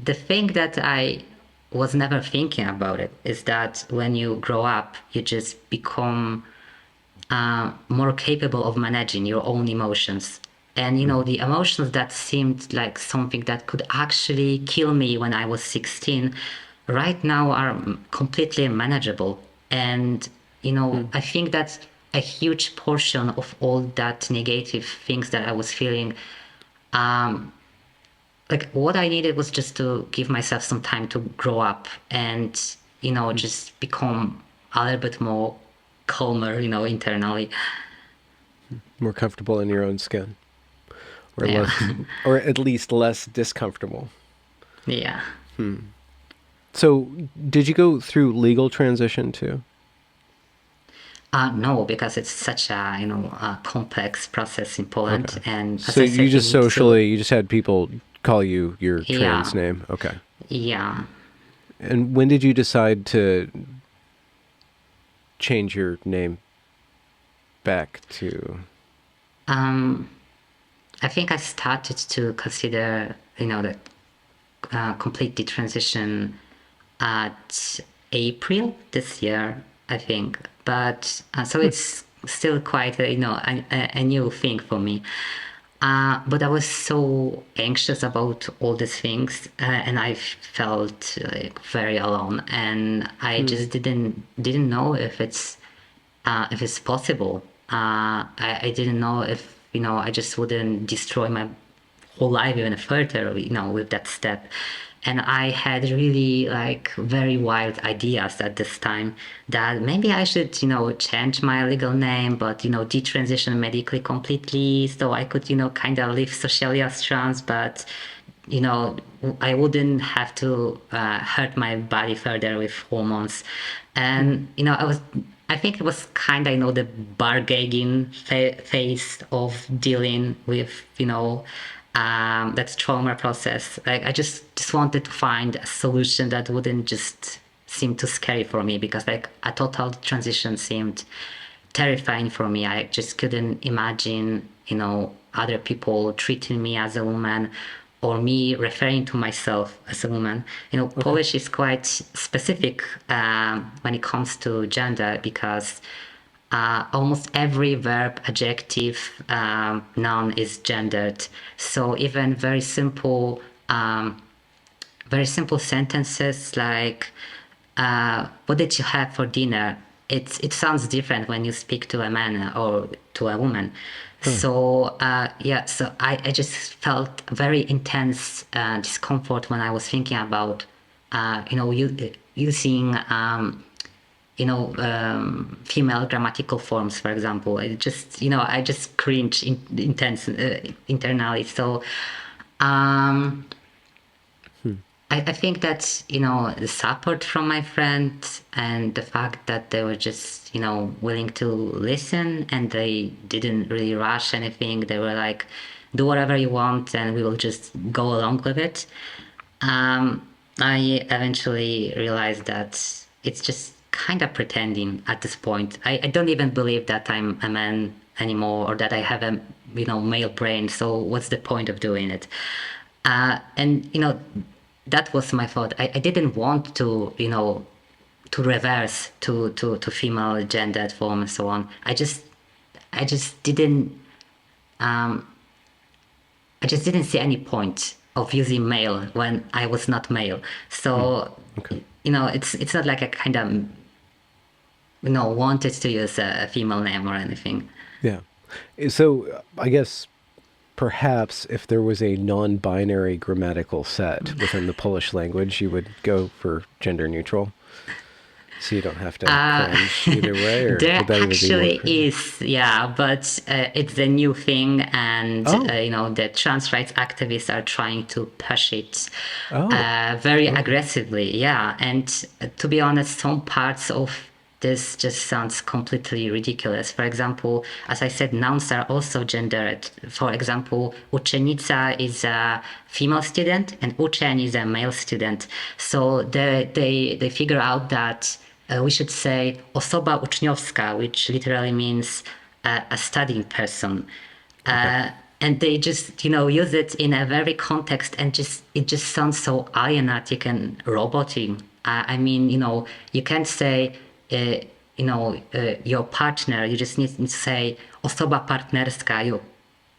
the thing that I was never thinking about it is that when you grow up, you just become more capable of managing your own emotions. And Mm. the emotions that seemed like something that could actually kill me when I was 16, right now are completely manageable. And Mm. I think that a huge portion of all that negative things that I was feeling, like, what I needed was just to give myself some time to grow up, and Mm. just become a little bit more calmer, internally. More comfortable in your own skin, or Yeah. less, or at least less discomfortable. Yeah. So, did you go through legal transition too? No, because it's such a, a complex process in Okay. Poland. And So as I you said, you just need to, socially, you just had people call you your trans yeah, name. Okay. yeah. And when did you decide to change your name back to? Um, I think I started to consider, the complete detransition at April this year, I think. But so it's still quite, a new thing for me. But I was so anxious about all these things, and I felt like very alone, and I Hmm. just didn't know if it's possible. I didn't know if I just wouldn't destroy my whole life even further, with that step. And I had really like very wild ideas at this time that maybe I should, change my legal name, but, detransition medically completely so I could, kind of live socially as trans, but, you know, I wouldn't have to hurt my body further with hormones. And, I think it was kind of, the bargaining phase of dealing with, that trauma process. Like I just wanted to find a solution that wouldn't just seem too scary for me because like a total transition seemed terrifying for me. I just couldn't imagine, other people treating me as a woman or me referring to myself as a woman. Okay. Polish is quite specific when it comes to gender because almost every verb, adjective, noun is gendered. So even very simple sentences like "What did you have for dinner?" It sounds different when you speak to a man or to a woman. Huh. So yeah, so I just felt very intense discomfort when I was thinking about using female grammatical forms, for example. I just cringe intense internally. So um, I think that, the support from my friends and the fact that they were just, willing to listen and they didn't really rush anything. They were like, do whatever you want and we will just go along with it. I eventually realized that it's just kind of pretending at this point. I don't even believe that I'm a man anymore or that I have a, male brain. So what's the point of doing it? And that was my thought. I didn't want to to reverse to female gendered form and so on. I just didn't I just didn't see any point of using male when I was not male. Hmm. So Okay. it's not like I kind of wanted to use a female name or anything. Yeah. So I guess perhaps if there was a non-binary grammatical set within the Polish language, you would go for gender neutral. So you don't have to Uh, cringe either way, or there would that even be more actually cringy? is, yeah, but it's a new thing, and Oh. the trans rights activists are trying to push it Oh. very Okay. aggressively, yeah. And to be honest, some parts of this just sounds completely ridiculous. For example, as I said, nouns are also gendered. For example, uczennica is a female student and uczeń is a male student. So they figure out that we should say osoba uczniowska, which literally means a studying person. Okay. And they just, use it in a very context and it just sounds so alienating and robotic. I mean, you can't say, your partner, you just need to say osoba partnerska, your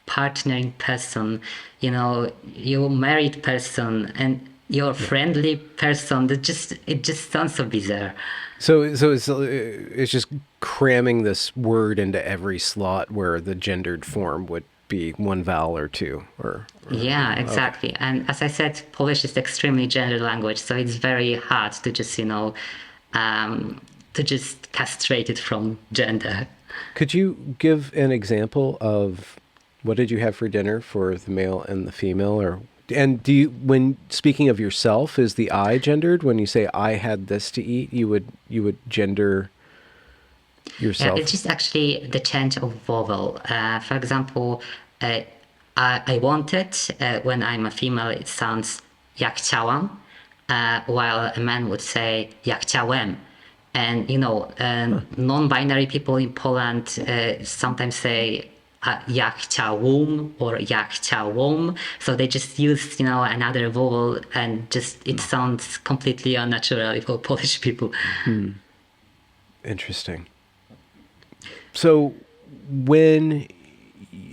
partnering person, your married person and your Yeah. friendly person. It just sounds so bizarre. So it's just cramming this word into every slot where the gendered form would be one vowel or two, or Yeah, okay. exactly. And as I said, Polish is extremely gendered language, so it's very hard to just, um, to just castrate it from gender. Could you give an example of what did you have for dinner for the male and the female, or and do you, when speaking of yourself, is the I gendered? When you say I had this to eat, you would gender It's yourself. just actually the change of vowel. For example, uh, I wanted, when I'm a female, it sounds jak chciałam, while a man would say jak chciałem. And, non-binary people in Poland sometimes say ja chciałam or ja chciałam. So they just use, another vowel, and just it sounds completely unnatural for Polish people. Interesting. So, when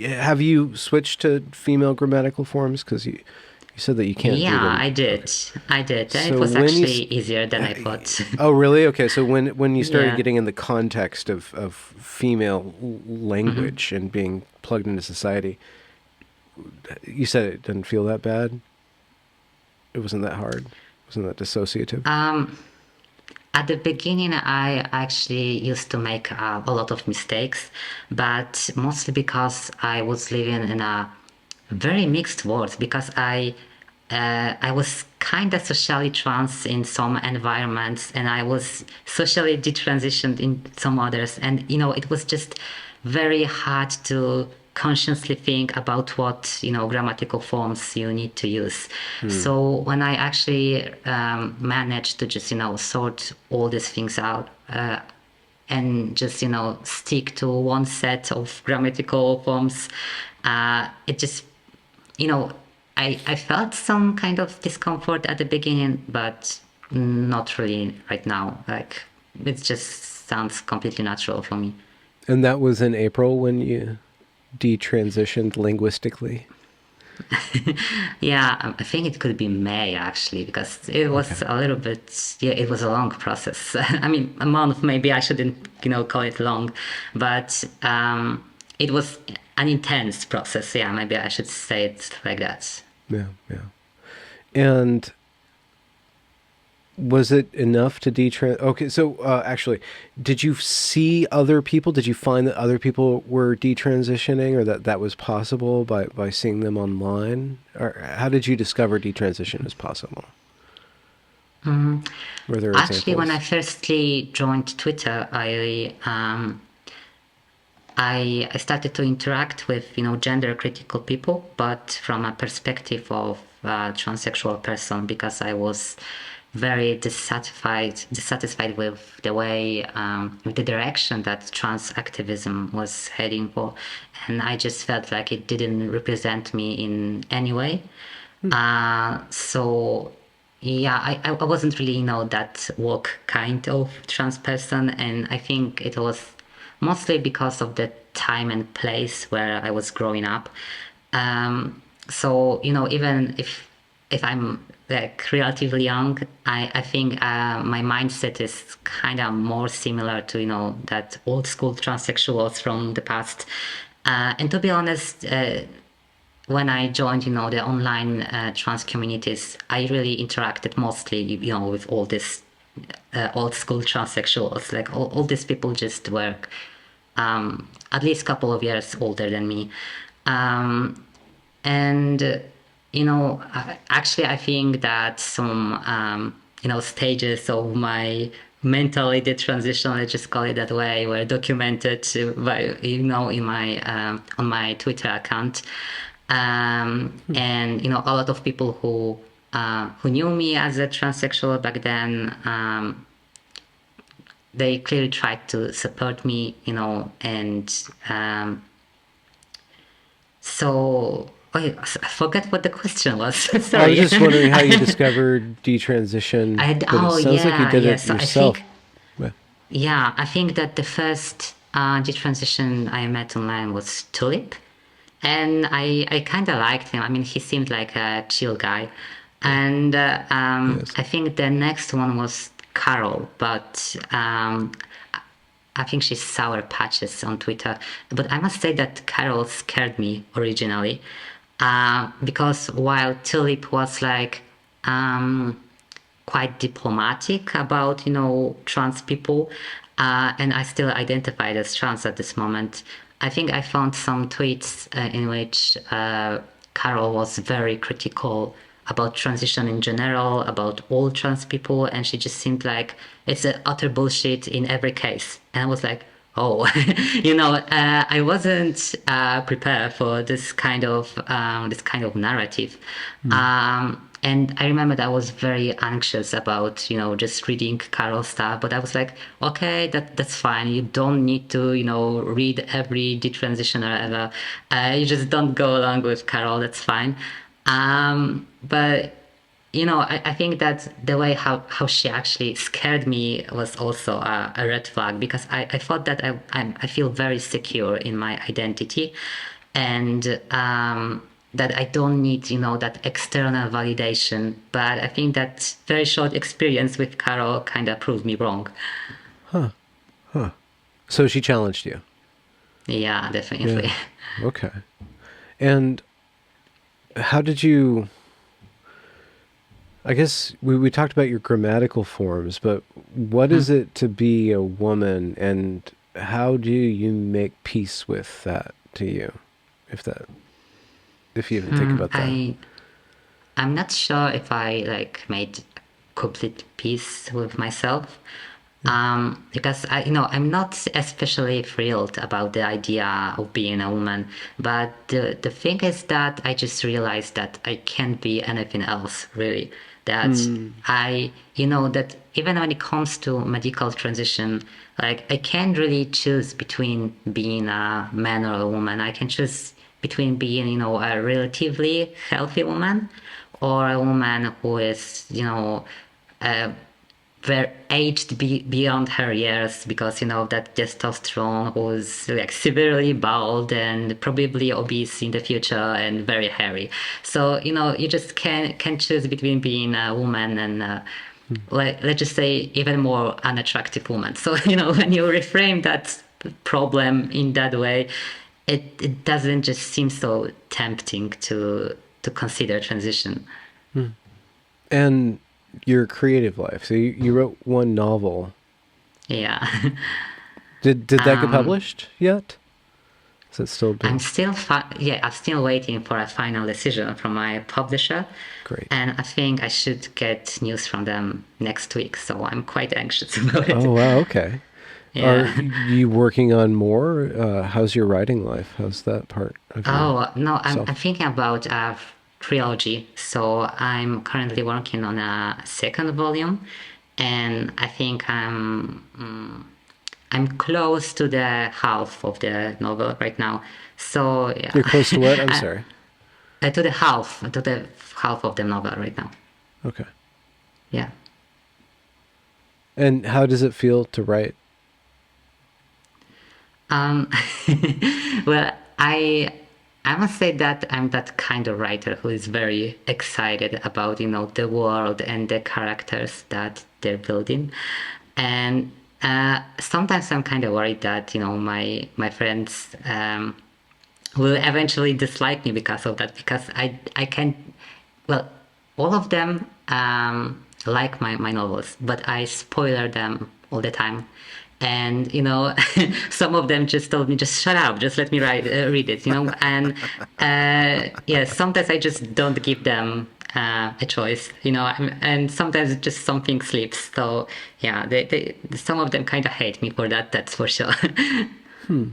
have you switched to female grammatical forms? Because you said that you can't do Yeah, them. I did. Okay. I did. And So it was when you actually easier than I thought. oh really? Okay. So when you started Yeah. getting in the context of female language and being plugged into society, you said it didn't feel that bad. It wasn't that hard. Wasn't that dissociative? At the beginning, I actually used to make a lot of mistakes, but mostly because I was living in a very mixed world. Because I was kind of socially trans in some environments, and I was socially detransitioned in some others, and it was just very hard to consciously think about what grammatical forms you need to use. So when I actually managed to just sort all these things out, and just stick to one set of grammatical forms, it just I felt some kind of discomfort at the beginning, but not really right now. Like, it just sounds completely natural for me. And that was in April when you detransitioned linguistically. Yeah, I think it could be May actually, because it was a little bit, yeah, it was a long process. I mean, a month, maybe I shouldn't, call it long, but it was an intense process. Yeah, maybe I should say it like that. Yeah, yeah. And was it enough to detrans? Okay, so actually, did you see other people? Did you find that other people were detransitioning, or that was possible by seeing them online? Or how did you discover detransition is possible? Were there Actually, when I examples? firstly joined Twitter, I started to interact with gender critical people, but from a perspective of a transsexual person, because I was very dissatisfied with the way, with the direction that trans activism was heading for, and I just felt like it didn't represent me in any way. So yeah, I wasn't really that woke kind of trans person, and I think it was mostly because of the time and place where I was growing up. So even if I'm like relatively young, I think my mindset is kind of more similar to that old school transsexuals from the past. And to be honest, when I joined, the online trans communities, I really interacted mostly, with all this old school transsexuals. Like all these people just were at least a couple of years older than me. And, actually, I think that some, stages of my mentally the transition, let's just call it that way, were documented by, in my, on my Twitter account. And, a lot of people who knew me as a transsexual back then, they clearly tried to support me, and so I forgot what the question was. I was Sorry. just wondering how you discovered detransition, but it Oh sounds like you yeah, did yeah. it So yourself. Yeah. I think that the first detransition I met online was Tulip, and I kind of liked him. I mean, he seemed like a chill guy, and Yes. I think the next one was Carol, but I think she's Sour Patches on Twitter. But I must say that Carol scared me originally, because while Tulip was like, quite diplomatic about, trans people. And I still identified as trans at this moment. I think I found some tweets in which Carol was very critical about transition in general, about all trans people, and she just seemed like it's a utter bullshit in every case. And I was like, oh, I wasn't prepared for this kind of narrative. Mm. And I remember that I was very anxious about, just reading Carol's stuff, but I was like, okay, that's fine. You don't need to, read every detransitioner ever. You just don't go along with Carol. That's fine. But I think that the way how she actually scared me was also a red flag because I thought that I feel very secure in my identity and that I don't need, that external validation. But I think that very short experience with Carol kind of proved me wrong. Huh. Huh. So she challenged you. Yeah, Yeah. definitely. Okay. And how did you, I guess we talked about your grammatical forms, but what is it to be a woman and how do you make peace with that to you? If that, if you even think about that. I I'm not sure if I like made complete peace with myself. Yeah. Because I'm not especially thrilled about the idea of being a woman. But the thing is that I just realized that I can't be anything else, really. That Mm. that even when it comes to medical transition, like I can't really choose between being a man or a woman. I can choose between being, a relatively healthy woman or a woman who is, uh, were aged beyond her years because that testosterone was like severely bald and probably obese in the future and very hairy. So you just can choose between being a woman and let's just say even more unattractive woman. So when you reframe that problem in that way, it doesn't just seem so tempting to consider transition. Mm. And your creative life. So you wrote one novel. Yeah. Did that get um published yet? Is it still being I'm still waiting for a final decision from my publisher, great? and I think I should get news from them next week. So I'm quite anxious about Oh it. wow, okay. Are Yeah. you working on more? How's your writing life? How's that part of Oh no, I'm yourself? thinking about a trilogy. So I'm currently working on a second volume, and I think I'm close to the half of the novel right now. So yeah, You're close to what? I'm sorry. to the half of the novel right now. Okay. Yeah. And how does it feel to write? Um, well, I must say that I'm that kind of writer who is very excited about the world and the characters that they're building, and sometimes I'm kind of worried that my friends will eventually dislike me because of that because I can well all of them like my novels but I spoiler them all the time and some of them just told me just shut up just let me read it and yeah sometimes I just don't give them a choice and sometimes it just something slips so yeah some of them kind of hate me for that, that's for sure. Hmm.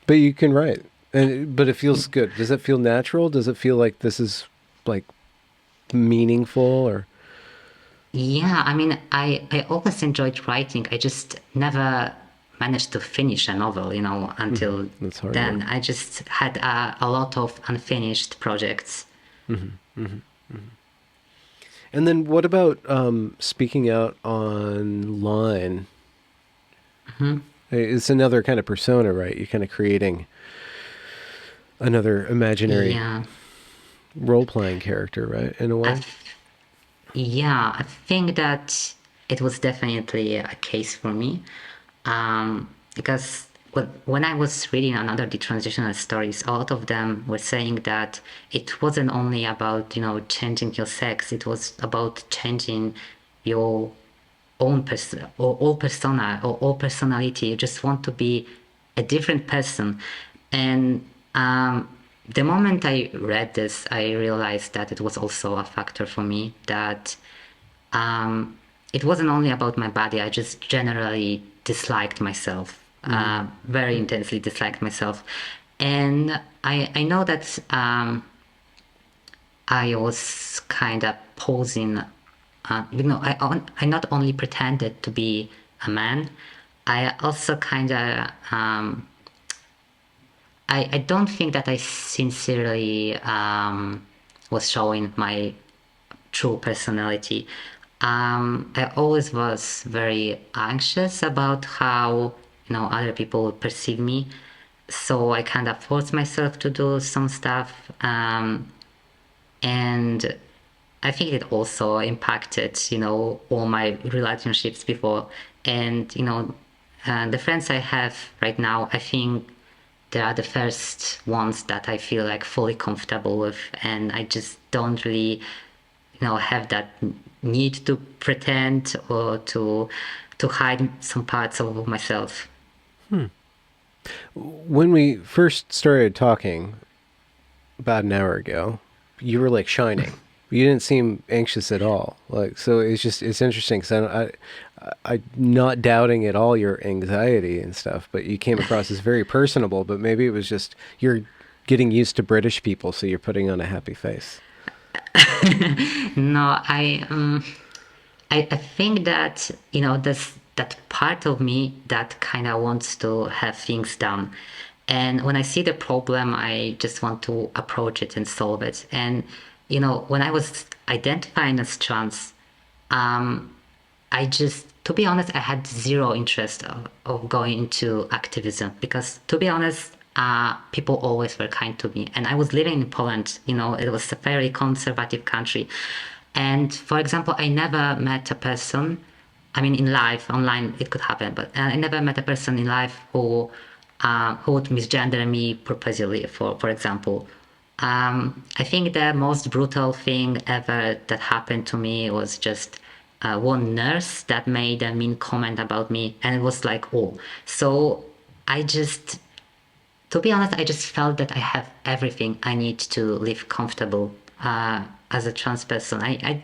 But you can write, and but it feels good. Does it feel natural? Does it feel like this is like meaningful or? Yeah, I mean, I always enjoyed writing. I just never managed to finish a novel, Mhm. until That's hard then. work. I just had a lot of unfinished projects. Hmm. Hmm. And then what about speaking out online? Hmm. It's another kind of persona, right? You're kind of creating another imaginary Yeah, role playing character, right? In a I, way. th- yeah, I think that it was definitely a case for me. Because when I was reading another detransitional stories, a lot of them were saying that it wasn't only about changing your sex; it was about changing your own person or all persona or all personality. You just want to be a different person. And the moment I read this, I realized that it was also a factor for me, that it wasn't only about my body. I just generally disliked myself, very intensely disliked myself. And I know that I was kind of posing, I not only pretended to be a man, I also kind of, I don't think that I sincerely was showing my true personality. I always was very anxious about how, other people would perceive me. So I kind of forced myself to do some stuff. And I think it also impacted, all my relationships before. And, the friends I have right now, I think they are the first ones that I feel like fully comfortable with. And I just don't really, have that need to pretend or to hide some parts of myself. When we first started talking about an hour ago, you were like shining. You didn't seem anxious at all. Like, so it's interesting because I'm not doubting at all your anxiety and stuff, but you came across as very personable. But maybe it was just you're getting used to British people, so you're putting on a happy face. No, I think that, this that part of me that kind of wants to have things done. And when I see the problem, I just want to approach it and solve it. And, when I was identifying as trans, I just, to be honest, I had zero interest of going into activism because, to be honest, people always were kind to me. And I was living in Poland, it was a very conservative country. And for example, I never met a person, I mean, in life, online, it could happen, but I never met a person in life who would misgender me purposely, for example. I think the most brutal thing ever that happened to me was just one nurse that made a mean comment about me, and it was like, oh. So I just, to be honest, I just felt that I have everything I need to live comfortable as a trans person. I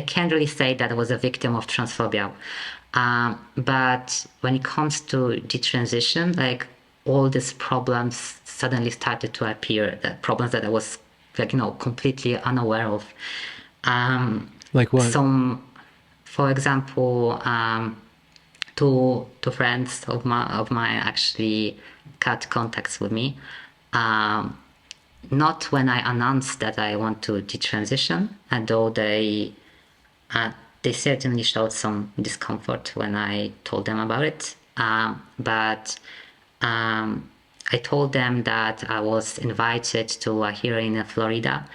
can't really say that I was a victim of transphobia. But when it comes to detransition, like all these problems suddenly started to appear, the problems that I was like, completely unaware of. Like what? Some, for example, two friends of mine actually cut contacts with me. Not when I announced that I want to detransition, although they certainly showed some discomfort when I told them about it. But I told them that I was invited to a hearing in Florida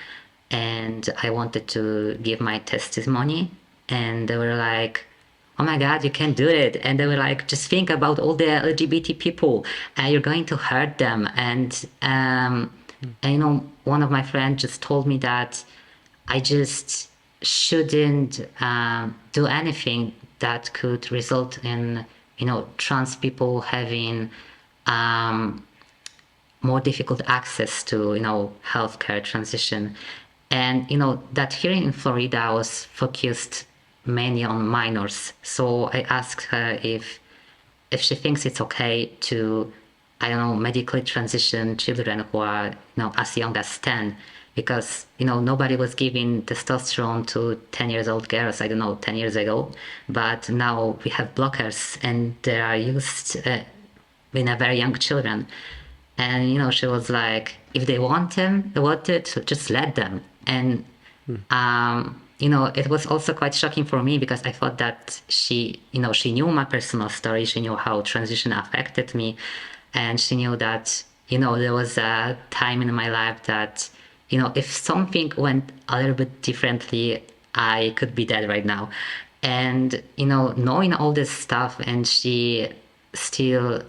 and I wanted to give my testimony. And they were like, oh my God, you can do it. And they were like, just think about all the LGBT people. You're going to hurt them. And one of my friends just told me that I just shouldn't do anything that could result in, trans people having more difficult access to, healthcare transition. And, that hearing in Florida was focused mainly on minors. So I asked her if she thinks it's okay to, I don't know, medically transition children who are, as young as 10, because, nobody was giving testosterone to 10 years old girls, I don't know, 10 years ago. But now we have blockers and they are used in a very young children. And, she was like, if they want it, so just let them. And, it was also quite shocking for me because I thought that she knew my personal story. She knew how transition affected me. And she knew that, there was a time in my life that, if something went a little bit differently, I could be dead right now. And, knowing all this stuff and she still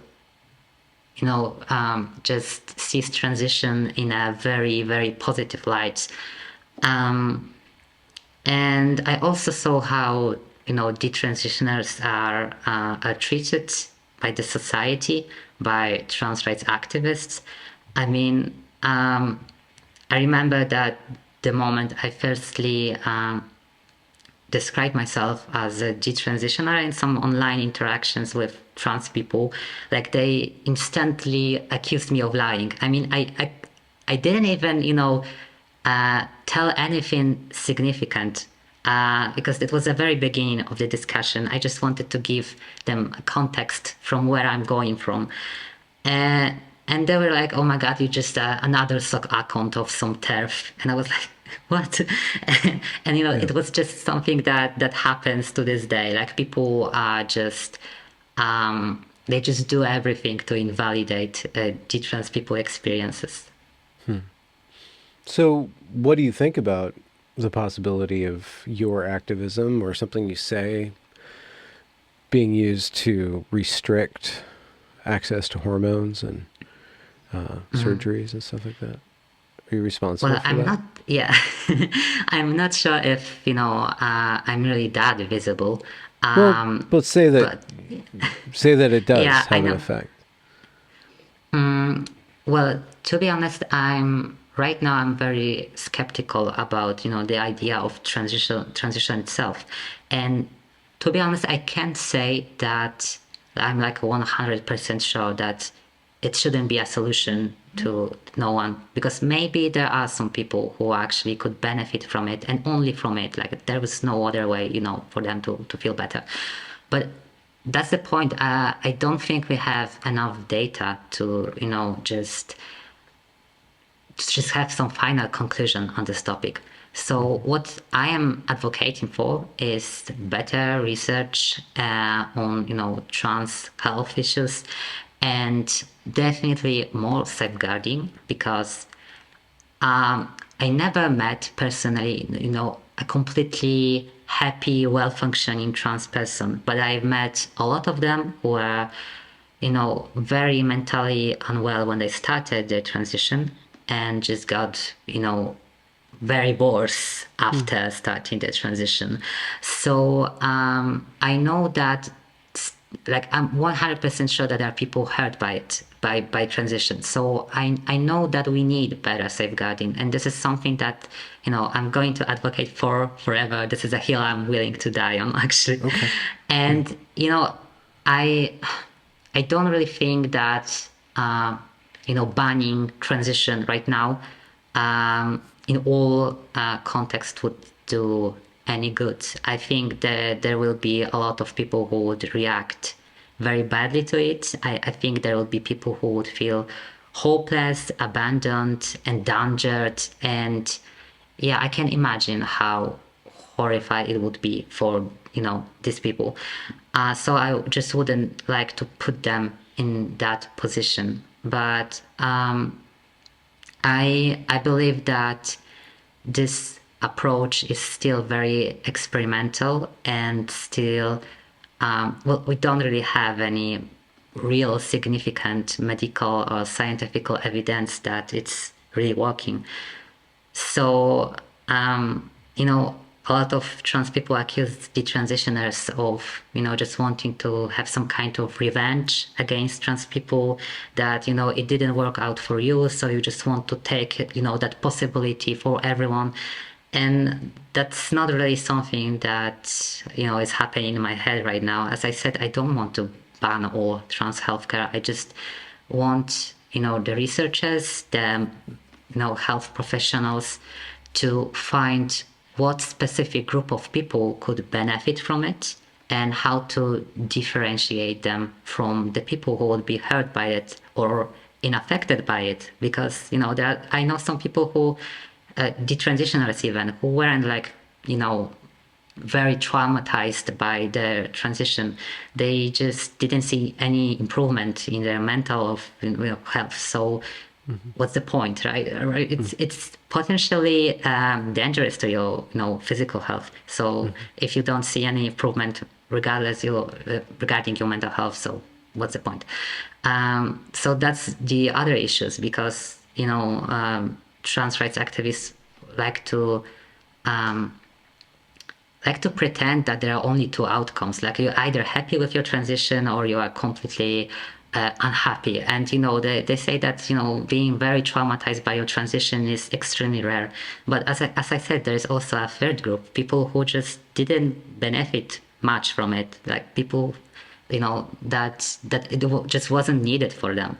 just sees transition in a very, very positive light. And I also saw how detransitioners are treated by the society, by trans rights activists. I mean, I remember that the moment I firstly described myself as a detransitioner in some online interactions with trans people, like they instantly accused me of lying. I mean, I didn't even, tell anything significant because it was the very beginning of the discussion. I just wanted to give them a context from where I'm going from. Uh, and they were like, "Oh my God, you just another sock account of some turf." And I was like, "What?" And Yeah. it was just something that happens to this day. Like people are just they just do everything to invalidate trans people experiences. So, what do you think about the possibility of your activism or something you say being used to restrict access to hormones and surgeries and stuff like that? Are you responsible Well, for I'm that? not, yeah, I'm not sure if, I'm really that visible. Well, let's But say that it does yeah, I have an know. effect. Well, to be honest, right now I'm very skeptical about, the idea of transition itself. And to be honest, I can't say that I'm like 100% sure that it shouldn't be a solution to no one, because maybe there are some people who actually could benefit from it and only from it. Like there was no other way, for them to feel better. But that's the point. I don't think we have enough data to, just have some final conclusion on this topic. So what I am advocating for is better research on, trans health issues, and definitely more safeguarding, because I never met personally, a completely happy, well-functioning trans person, but I've met a lot of them who are, very mentally unwell when they started their transition and just got, very worse Hmm. after starting the transition. So I know that, like, I'm 100% sure that there are people hurt by it, by transition. So I know that we need better safeguarding, and this is something that I'm going to advocate for forever. This is a hill I'm willing to die on, actually. Okay. Yeah. And I I don't really think that banning transition right now in all contexts would do any good. I think that there will be a lot of people who would react very badly to it. I think there will be people who would feel hopeless, abandoned, endangered, and yeah, I can imagine how horrified it would be for these people. So I just wouldn't like to put them in that position. But I believe that this approach is still very experimental and still well, we don't really have any real significant medical or scientific evidence that it's really working. So, a lot of trans people accuse the transitioners of, just wanting to have some kind of revenge against trans people, that, it didn't work out for you. So you just want to take, that possibility for everyone. And that's not really something that, is happening in my head right now. As I said, I don't want to ban all trans healthcare. I just want, the researchers, the health professionals to find what specific group of people could benefit from it and how to differentiate them from the people who would be hurt by it or unaffected by it. Because I know some people who detransitioners even who weren't like very traumatized by the transition. They just didn't see any improvement in their mental health. So what's the point, right? It's potentially dangerous to your physical health. So if you don't see any improvement regardless regarding your mental health, so what's the point? So that's the other issues, because trans rights activists like to like to pretend that there are only two outcomes. Like you're either happy with your transition or you are completely unhappy. And, they say that, being very traumatized by your transition is extremely rare. But as I said, there's also a third group, people who just didn't benefit much from it. Like people, that it just wasn't needed for them.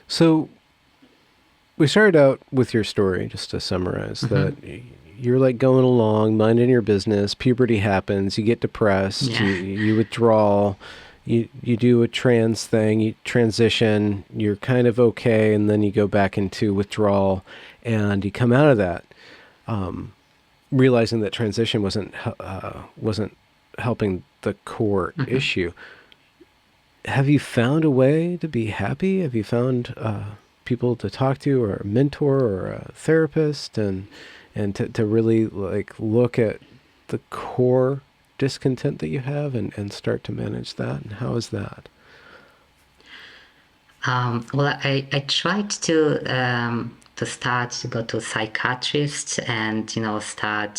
So we started out with your story, just to summarize, that you're like going along, minding your business, puberty happens, you get depressed, Yeah. you withdraw, you do a trans thing, you transition, you're kind of okay, and then you go back into withdrawal, and you come out of that, realizing that transition wasn't helping the core issue. Have you found a way to be happy? Have you found people to talk to, or a mentor, or a therapist, and to really like look at the core discontent that you have, and start to manage that? And how is that? Well, I tried to start to go to psychiatrists and start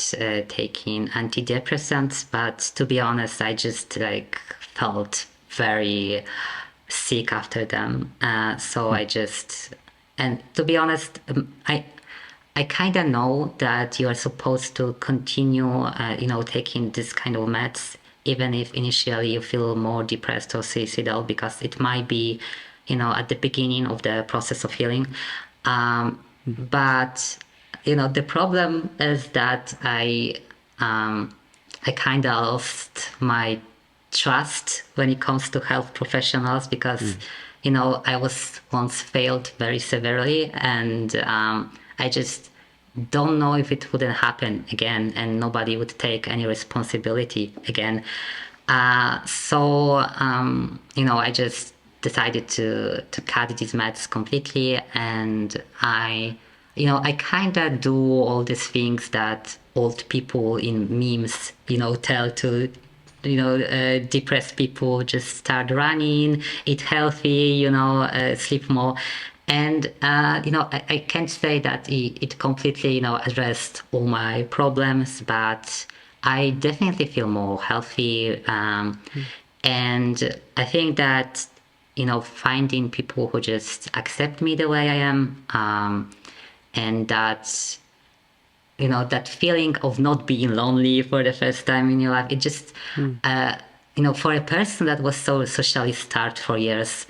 taking antidepressants, but to be honest, I just like felt very sick after them. So I just, and to be honest, I kind of know that you are supposed to continue, taking this kind of meds, even if initially you feel more depressed or suicidal, because it might be, at the beginning of the process of healing. But, the problem is that I kind of lost my trust when it comes to health professionals because, I was once failed very severely, and I just don't know if it wouldn't happen again and nobody would take any responsibility again. So I just decided to cut these meds completely, and I kind of do all these things that old people in memes, tell to depressed people: just start running, eat healthy, sleep more. And I can't say that it completely addressed all my problems, but I definitely feel more healthy. And I think that finding people who just accept me the way I am, and that feeling of not being lonely for the first time in your life, it just for a person that was so socially starved for years,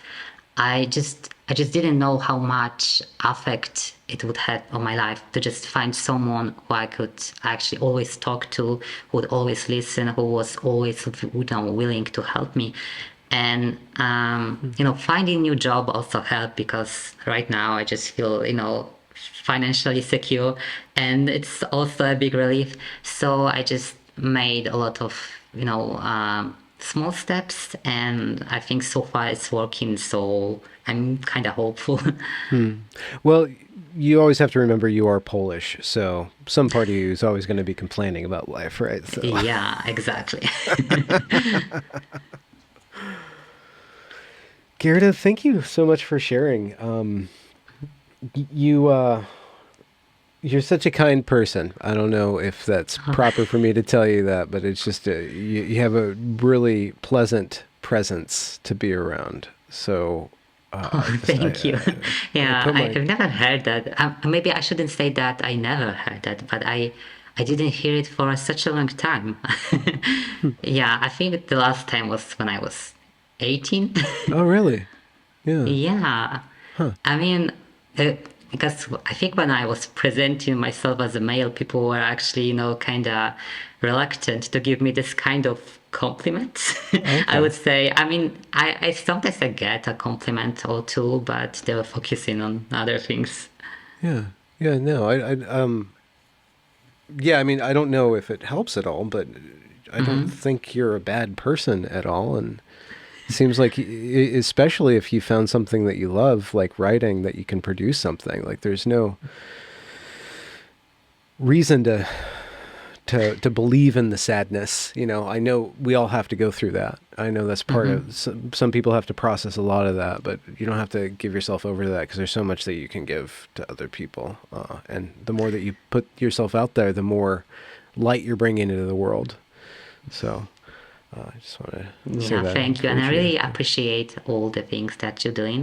I just didn't know how much affect it would have on my life to just find someone who I could actually always talk to, who would always listen, who was always willing to help me. And finding a new job also helped, because right now I just feel financially secure, and it's also a big relief. So I just made a lot of small steps, and I think so far it's working. So I'm kind of hopeful. Well, you always have to remember you are Polish, so some part of you is always going to be complaining about life, right? So. Yeah, exactly. Gerda, thank you so much for sharing. You you're such a kind person. I don't know if that's proper for me to tell you that, but it's just you have a really pleasant presence to be around. So Thank you. I Yeah, put my I've never heard that. Maybe I shouldn't say that I never heard that, but I didn't hear it for such a long time. Yeah, I think the last time was when I was 18. Oh, really? Yeah. Yeah. I mean, because I think when I was presenting myself as a male, people were actually, kind of reluctant to give me this kind of compliment. I Okay. would say. I mean, I sometimes I get a compliment or two, but they were focusing on other things. Yeah. Yeah. No. Yeah. I mean, I don't know if it helps at all, but I don't Hmm. think you're a bad person at all, and it seems like, especially if you found something that you love, like writing, that you can produce something. Like there's no reason to to believe in the sadness. I know we all have to go through that. I know that's part Hmm. of, some people have to process a lot of that, but you don't have to give yourself over to that, because there's so much that you can give to other people. And the more that you put yourself out there, the more light you're bringing into the world. So I just want to say Yeah, that, thank you. And I encourage you. really appreciate all the things that you're doing.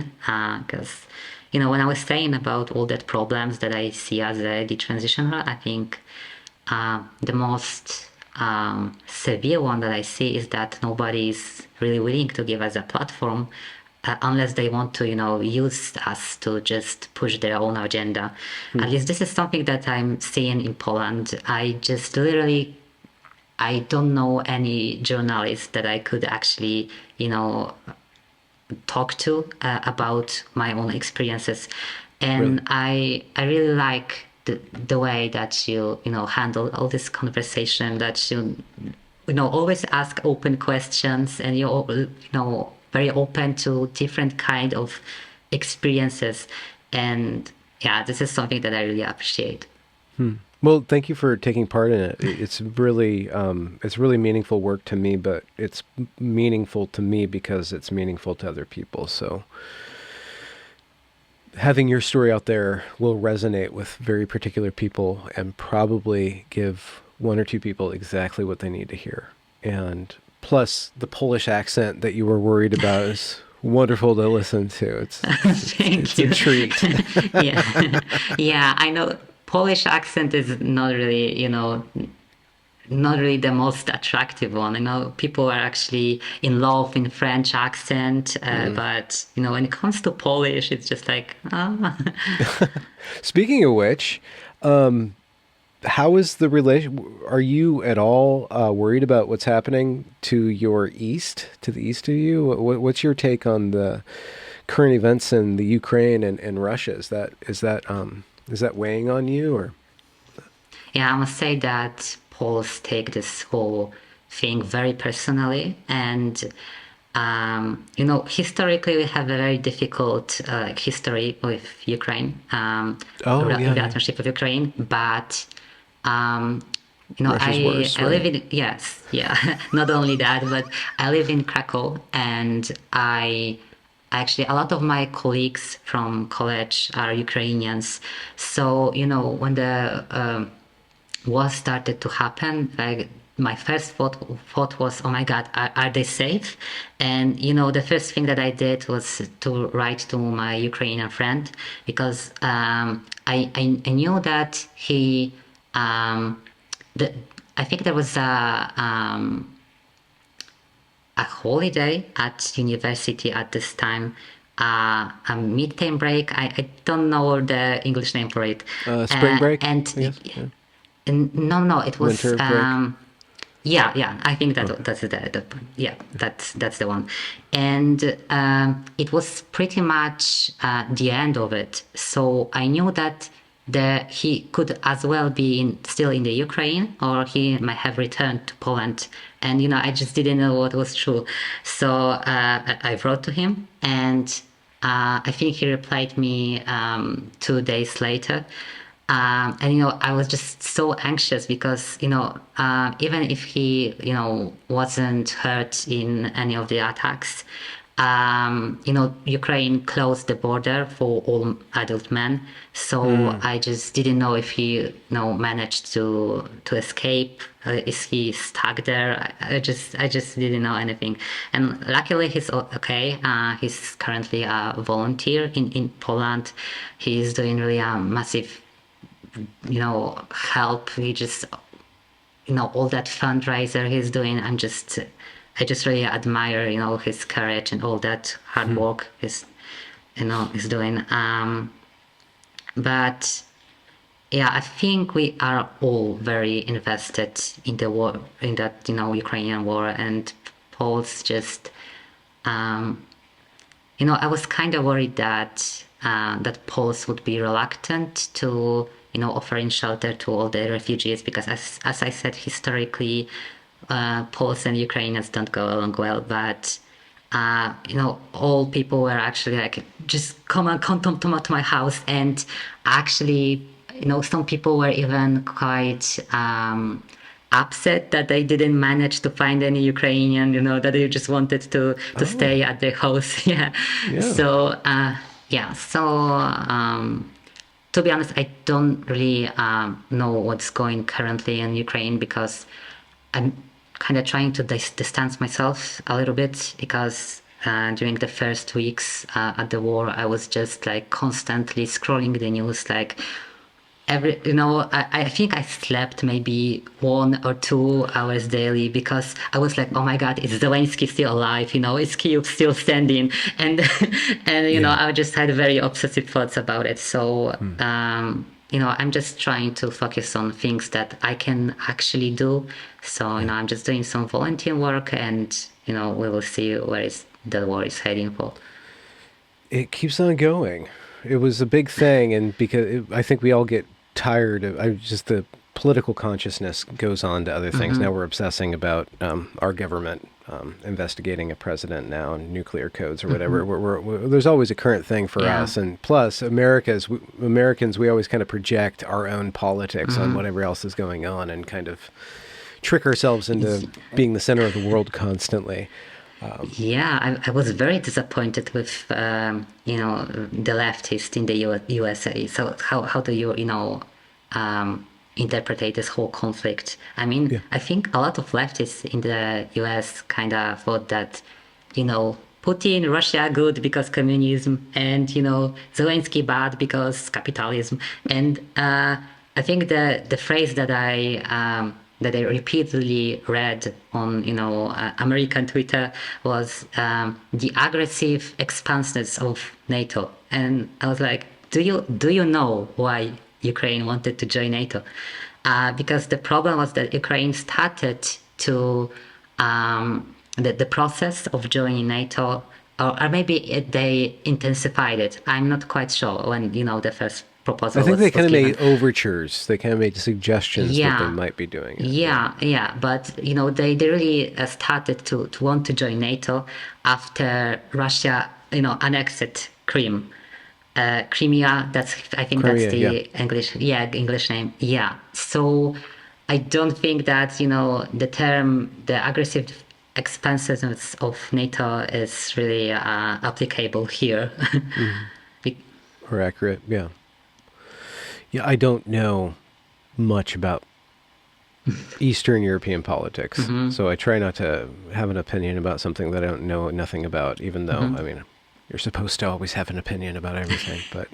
Because, when I was saying about all that problems that I see as a detransitioner, I think the most severe one that I see is that nobody is really willing to give us a platform unless they want to, use us to just push their own agenda. Hmm. At least this is something that I'm seeing in Poland. I don't know any journalist that I could actually, talk to about my own experiences. Really? And I really like the way that you handle all this conversation, that always ask open questions, and you're very open to different kind of experiences. And yeah, this is something that I really appreciate. Hmm. Well, thank you for taking part in it. It's really meaningful work to me, but it's meaningful to me because it's meaningful to other people. So having your story out there will resonate with very particular people and probably give one or two people exactly what they need to hear. And plus, the Polish accent that you were worried about is wonderful to listen to. Thank It's a you. treat. Yeah. Yeah, I know Polish accent is not really, not really the most attractive one. People are actually in love in French accent, Mm. but when it comes to Polish, it's just like, ah. Speaking of which, how is the relation? Are you at all worried about what's happening to the east of you? What's your take on the current events in the Ukraine and Russia? Is that weighing on you, or? Yeah, I must say that Poles take this whole thing very personally, and historically we have a very difficult history with Ukraine, Oh yeah, yeah. relationship with Ukraine, but um, Russia's worse, I live right? in, yes, yeah, not only that, but I live in Krakow, and I actually a lot of my colleagues from college are Ukrainians. So when the war started to happen, like my first thought was, oh my God, are they safe? And the first thing that I did was to write to my Ukrainian friend, because I knew that um, the, I think there was a holiday at university at this time, a midterm break. I don't know the English name for it. Spring break, And I guess. Yeah. no, it was Winter break. yeah. I think Okay. that's the yeah, that's the one. And it was pretty much the end of it. So I knew that he could as well be still in the Ukraine, or he might have returned to Poland. And I just didn't know what was true. So I wrote to him, and I think he replied me 2 days later. And I was just so anxious because even if he wasn't hurt in any of the attacks, Ukraine closed the border for all adult men. So Hmm. I just didn't know if he managed to escape. Is he stuck there? I just didn't know anything. And luckily he's okay. He's currently a volunteer in Poland. He's doing really a massive help. He just, all that fundraiser he's doing. I just really admire, his courage and all that hard Hmm. work he's doing. But yeah, I think we are all very invested in the war, in that, Ukrainian war, and Poles just, um, I was kind of worried that that Poles would be reluctant to, offering shelter to all the refugees, because, as I said, historically, Poles and Ukrainians don't go along well. But all people were actually like, just come on, come to my house, and actually, some people were even quite upset that they didn't manage to find any Ukrainian, that they just wanted to Oh, stay at their house. Yeah. yeah. So yeah. So to be honest, I don't really know what's going currently in Ukraine because I'm kind of trying to distance myself a little bit because during the first weeks at the war, I was just like constantly scrolling the news, like I think I slept maybe 1 or 2 hours daily because I was like, oh my God, is Zelensky still alive? Is Kyiv still standing? And and Yeah. I just had very obsessive thoughts about it. So Hmm. I'm just trying to focus on things that I can actually do. So Yeah. I'm just doing some volunteer work, and we will see where is the war is heading for. It keeps on going. It was a big thing, and I think we all get tired of just the political consciousness goes on to other things. Now Hmm. we're obsessing about our government investigating a president now and nuclear codes or whatever. Hmm. There's always a current thing for Yeah. us, and plus Americans, we always kind of project our own politics on Hmm. whatever else is going on and kind of trick ourselves into being the center of the world constantly. Yeah, I was very disappointed with the leftist in the USA. So how do you interpret this whole conflict? I mean, Yeah. I think a lot of leftists in the US kind of thought that Putin, Russia good because communism, and Zelensky bad because capitalism. And I think the phrase that I repeatedly read on American Twitter was the aggressive expansiveness of NATO, and I was like, do you know why Ukraine wanted to join NATO? Because the problem was that Ukraine started to the process of joining NATO, or maybe they intensified it. I'm not quite sure when the first I proposal think they was kind of given. made overtures. They kind of made suggestions that they Yeah, might be doing it. Yeah. yeah. But they really started to want to join NATO after Russia annexed Crimea. I think that's Crimea, yeah. the English name. Yeah. So I don't think that the term the aggressive expansiveness of NATO is really applicable here. Hmm. Be- Or accurate, yeah. Yeah, I don't know much about Eastern European politics, Mhm, so I try not to have an opinion about something that I don't know nothing about, even though, I mhm. mean, you're supposed to always have an opinion about everything, but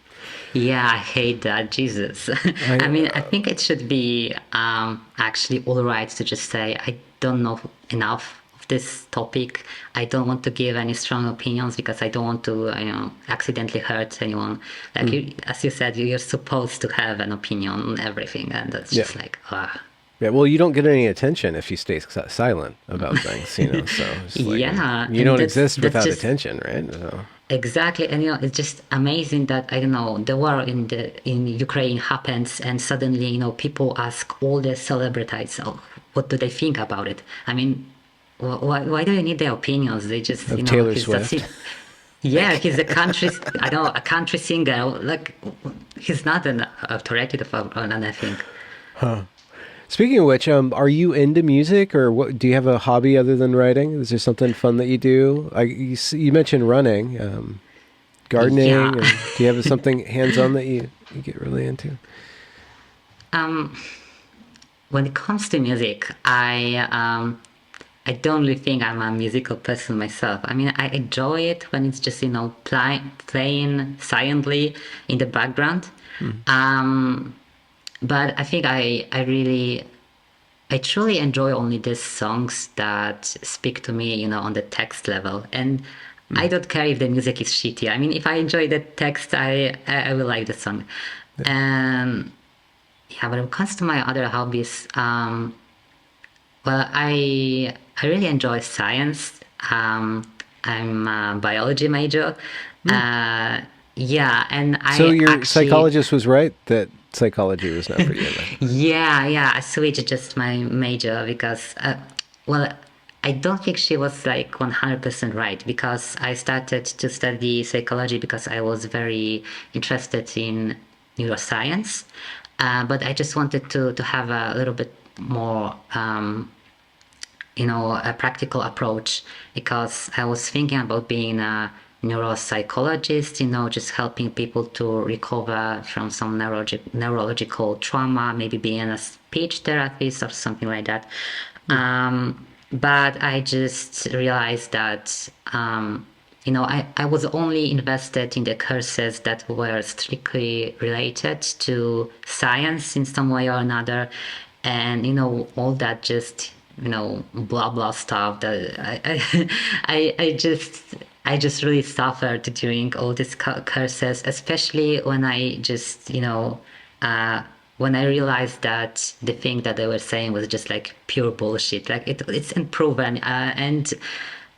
Yeah, I hate that. Jesus. I, I mean, I think it should be actually all right to just say, I don't know enough of this topic. I don't want to give any strong opinions because I don't want to, accidentally hurt anyone. Like mm, as you said, you're supposed to have an opinion on everything, and that's yeah. just like, ah. Yeah, well, you don't get any attention if you stay silent about things, so it's like Yeah, you and don't that's exist that's without just attention, right? So, exactly, and it's just amazing that I don't know the war in Ukraine happens, and suddenly people ask all the celebrities, oh, what do they think about it? I mean, why do you need their opinions? They just of Taylor he's a Swift. yeah, he's a country I don't know, a country singer. Like he's not an authoritative on anything. Speaking of which, are you into music, or what? Do you have a hobby other than writing? Is there something fun that you do? You mentioned running, Yeah. gardening, and do you have something hands-on that you get really into? um, when it comes to music, I don't really think I'm a musical person myself. I mean, I enjoy it when it's just playing silently in the background. Mm. Um, but I think I truly enjoy only these songs that speak to me, on the text level. And I Mm. don't care if the music is shitty. I mean, if I enjoy the text, I will like the song. Yeah. And yeah, when it comes to my other hobbies, well, I really enjoy science. I'm a biology major. Mm. Uh, yeah, and So I your actually psychologist was right that psychology was not for you then. yeah, I switched just my major because well, I don't think she was like 100% right because I started to study psychology because I was very interested in neuroscience, but I just wanted to have a little bit more a practical approach because I was thinking about being a neuropsychologist, just helping people to recover from some neurological trauma, maybe being a speech therapist or something like that. But I just realized that, I was only invested in the courses that were strictly related to science in some way or another. And, all that just, blah, blah stuff that I just really suffered during all these courses, especially when I just, when I realized that the thing that they were saying was just like pure bullshit, like it's unproven. And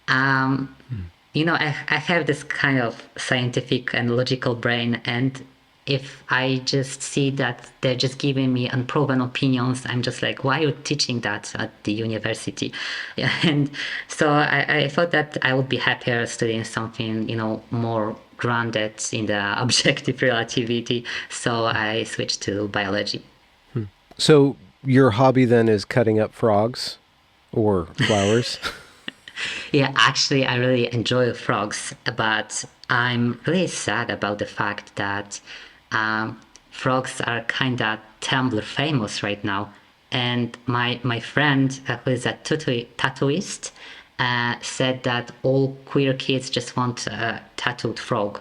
I have this kind of scientific and logical brain, and if I just see that they're just giving me unproven opinions, I'm just like, why are you teaching that at the university? Yeah, and so I thought that I would be happier studying something, more grounded in the objective relativity. So I switched to biology. So your hobby then is cutting up frogs or flowers? Yeah, actually, I really enjoy frogs, but I'm really sad about the fact that um, frogs are kind of Tumblr famous right now. And my friend, who is a tattooist, said that all queer kids just want a tattooed frog.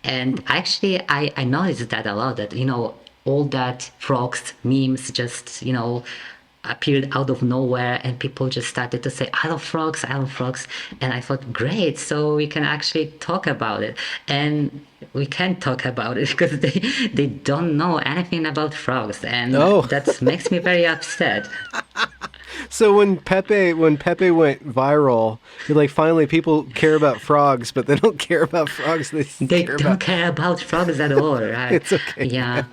And actually, I noticed that a lot, that, all that frogs memes just, appeared out of nowhere and people just started to say, I love frogs, I love frogs. And I thought, great, so we can actually talk about it. And we can't talk about it because they don't know anything about frogs. And Oh, that makes me very upset. so when Pepe went viral, you're like, finally people care about frogs, but they don't care about frogs. They They care don't about care about frogs at all, right? it's okay. Yeah.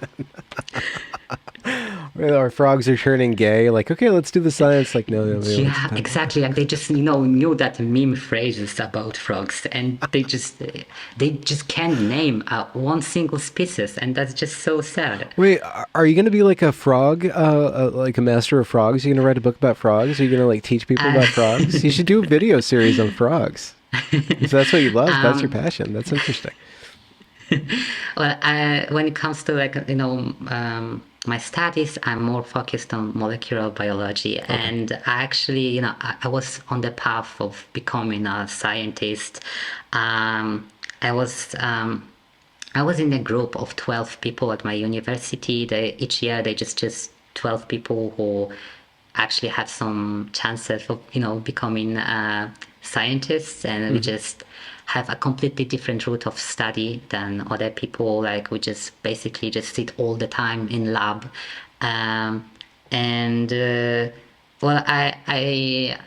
Our frogs are turning gay. Like, okay, let's do the science. Like, no, nobody wants to Yeah, talk about exactly. Like they just, knew that meme phrases about frogs, and they just can't name one single species, and that's just so sad. Wait, are you going to be like a frog, like a master of frogs? Are you going to write a book about frogs? Are you going to like teach people Uh, about frogs? You should do a video series on frogs. If that's what you love, that's your um, passion. That's interesting. well, when it comes to like my studies, I'm more focused on molecular biology, Okay. and I actually, I was on the path of becoming a scientist. Um, I was um, I was in a group of 12 people at my university. Each year they just 12 people who actually have some chances of, becoming scientists, and we Hmm. just have a completely different route of study than other people. Like we just basically just sit all the time in lab. Um, and well, I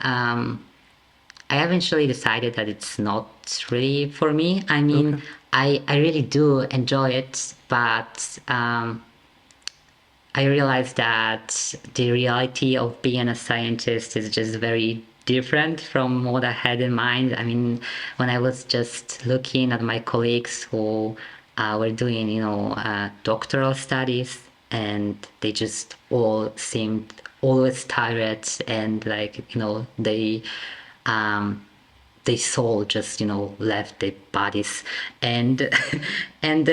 eventually decided that it's not really for me. I Okay. mean, I really do enjoy it, but I realized that the reality of being a scientist is just very different from what I had in mind. I mean, when I was just looking at my colleagues who were doing, doctoral studies, and they just all seemed always tired, and like, um, they soul just left their bodies, and and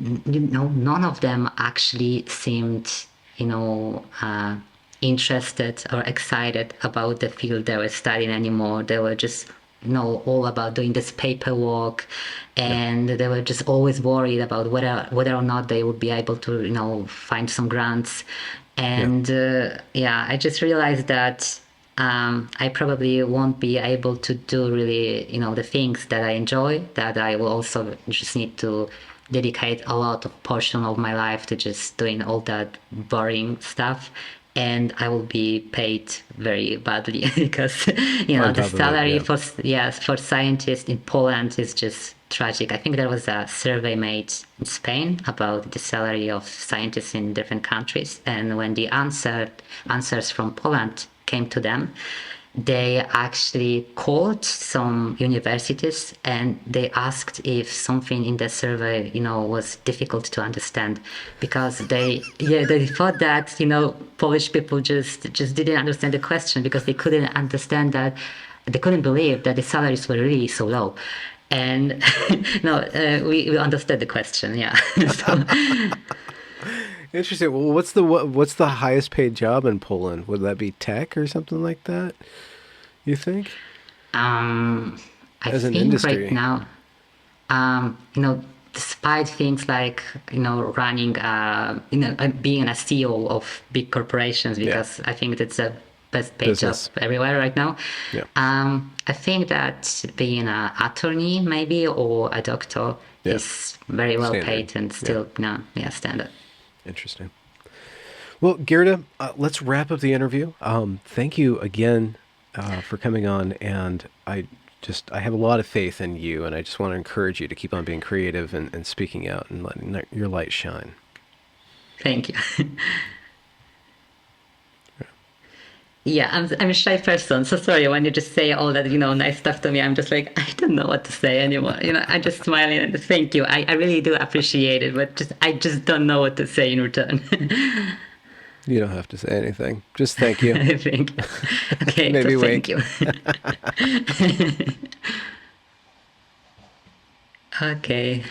none of them actually seemed interested or excited about the field they were studying anymore. They were just all about doing this paperwork, Yeah. and they were just always worried about whether or not they would be able to find some grants. Yeah. And yeah, I just realized that I probably won't be able to do really, the things that I enjoy, that I will also just need to dedicate a lot of portion of my life to just doing all that boring stuff. And I will be paid very badly because, On the top of it, salary yeah. for, yes, for scientists in Poland is just tragic. I think there was a survey made in Spain about the salary of scientists in different countries. And when the answers from Poland came to them, they actually called some universities and they asked if something in the survey, was difficult to understand because they thought that, Polish people just didn't understand the question because they couldn't understand that they couldn't believe that the salaries were really so low. And no, we understood the question. Yeah. So, Interesting. Well, what's the highest paid job in Poland? Would that be tech or something like that? You think? um, I As an think right industry. now, despite things like, running, being a CEO of big corporations, Yeah. because I think that's the best paid job Business. everywhere right now. Yeah. I think that being an attorney maybe or a doctor Yeah. is very well Standard. paid and Yeah. still, yeah, standard. Interesting. Well, Gerda, let's wrap up the interview. Thank you again for coming on, and I have a lot of faith in you, and I just want to encourage you to keep on being creative and speaking out and letting your light shine. Thank you. Yeah, I'm a shy person, so sorry when you just say all that, nice stuff to me. I'm just like, I don't know what to say anymore. I just smile and thank you. I really do appreciate it, but I just don't know what to say in return. You don't have to say anything. Just thank you. I think. Okay, so Maybe thank wink. you. Okay.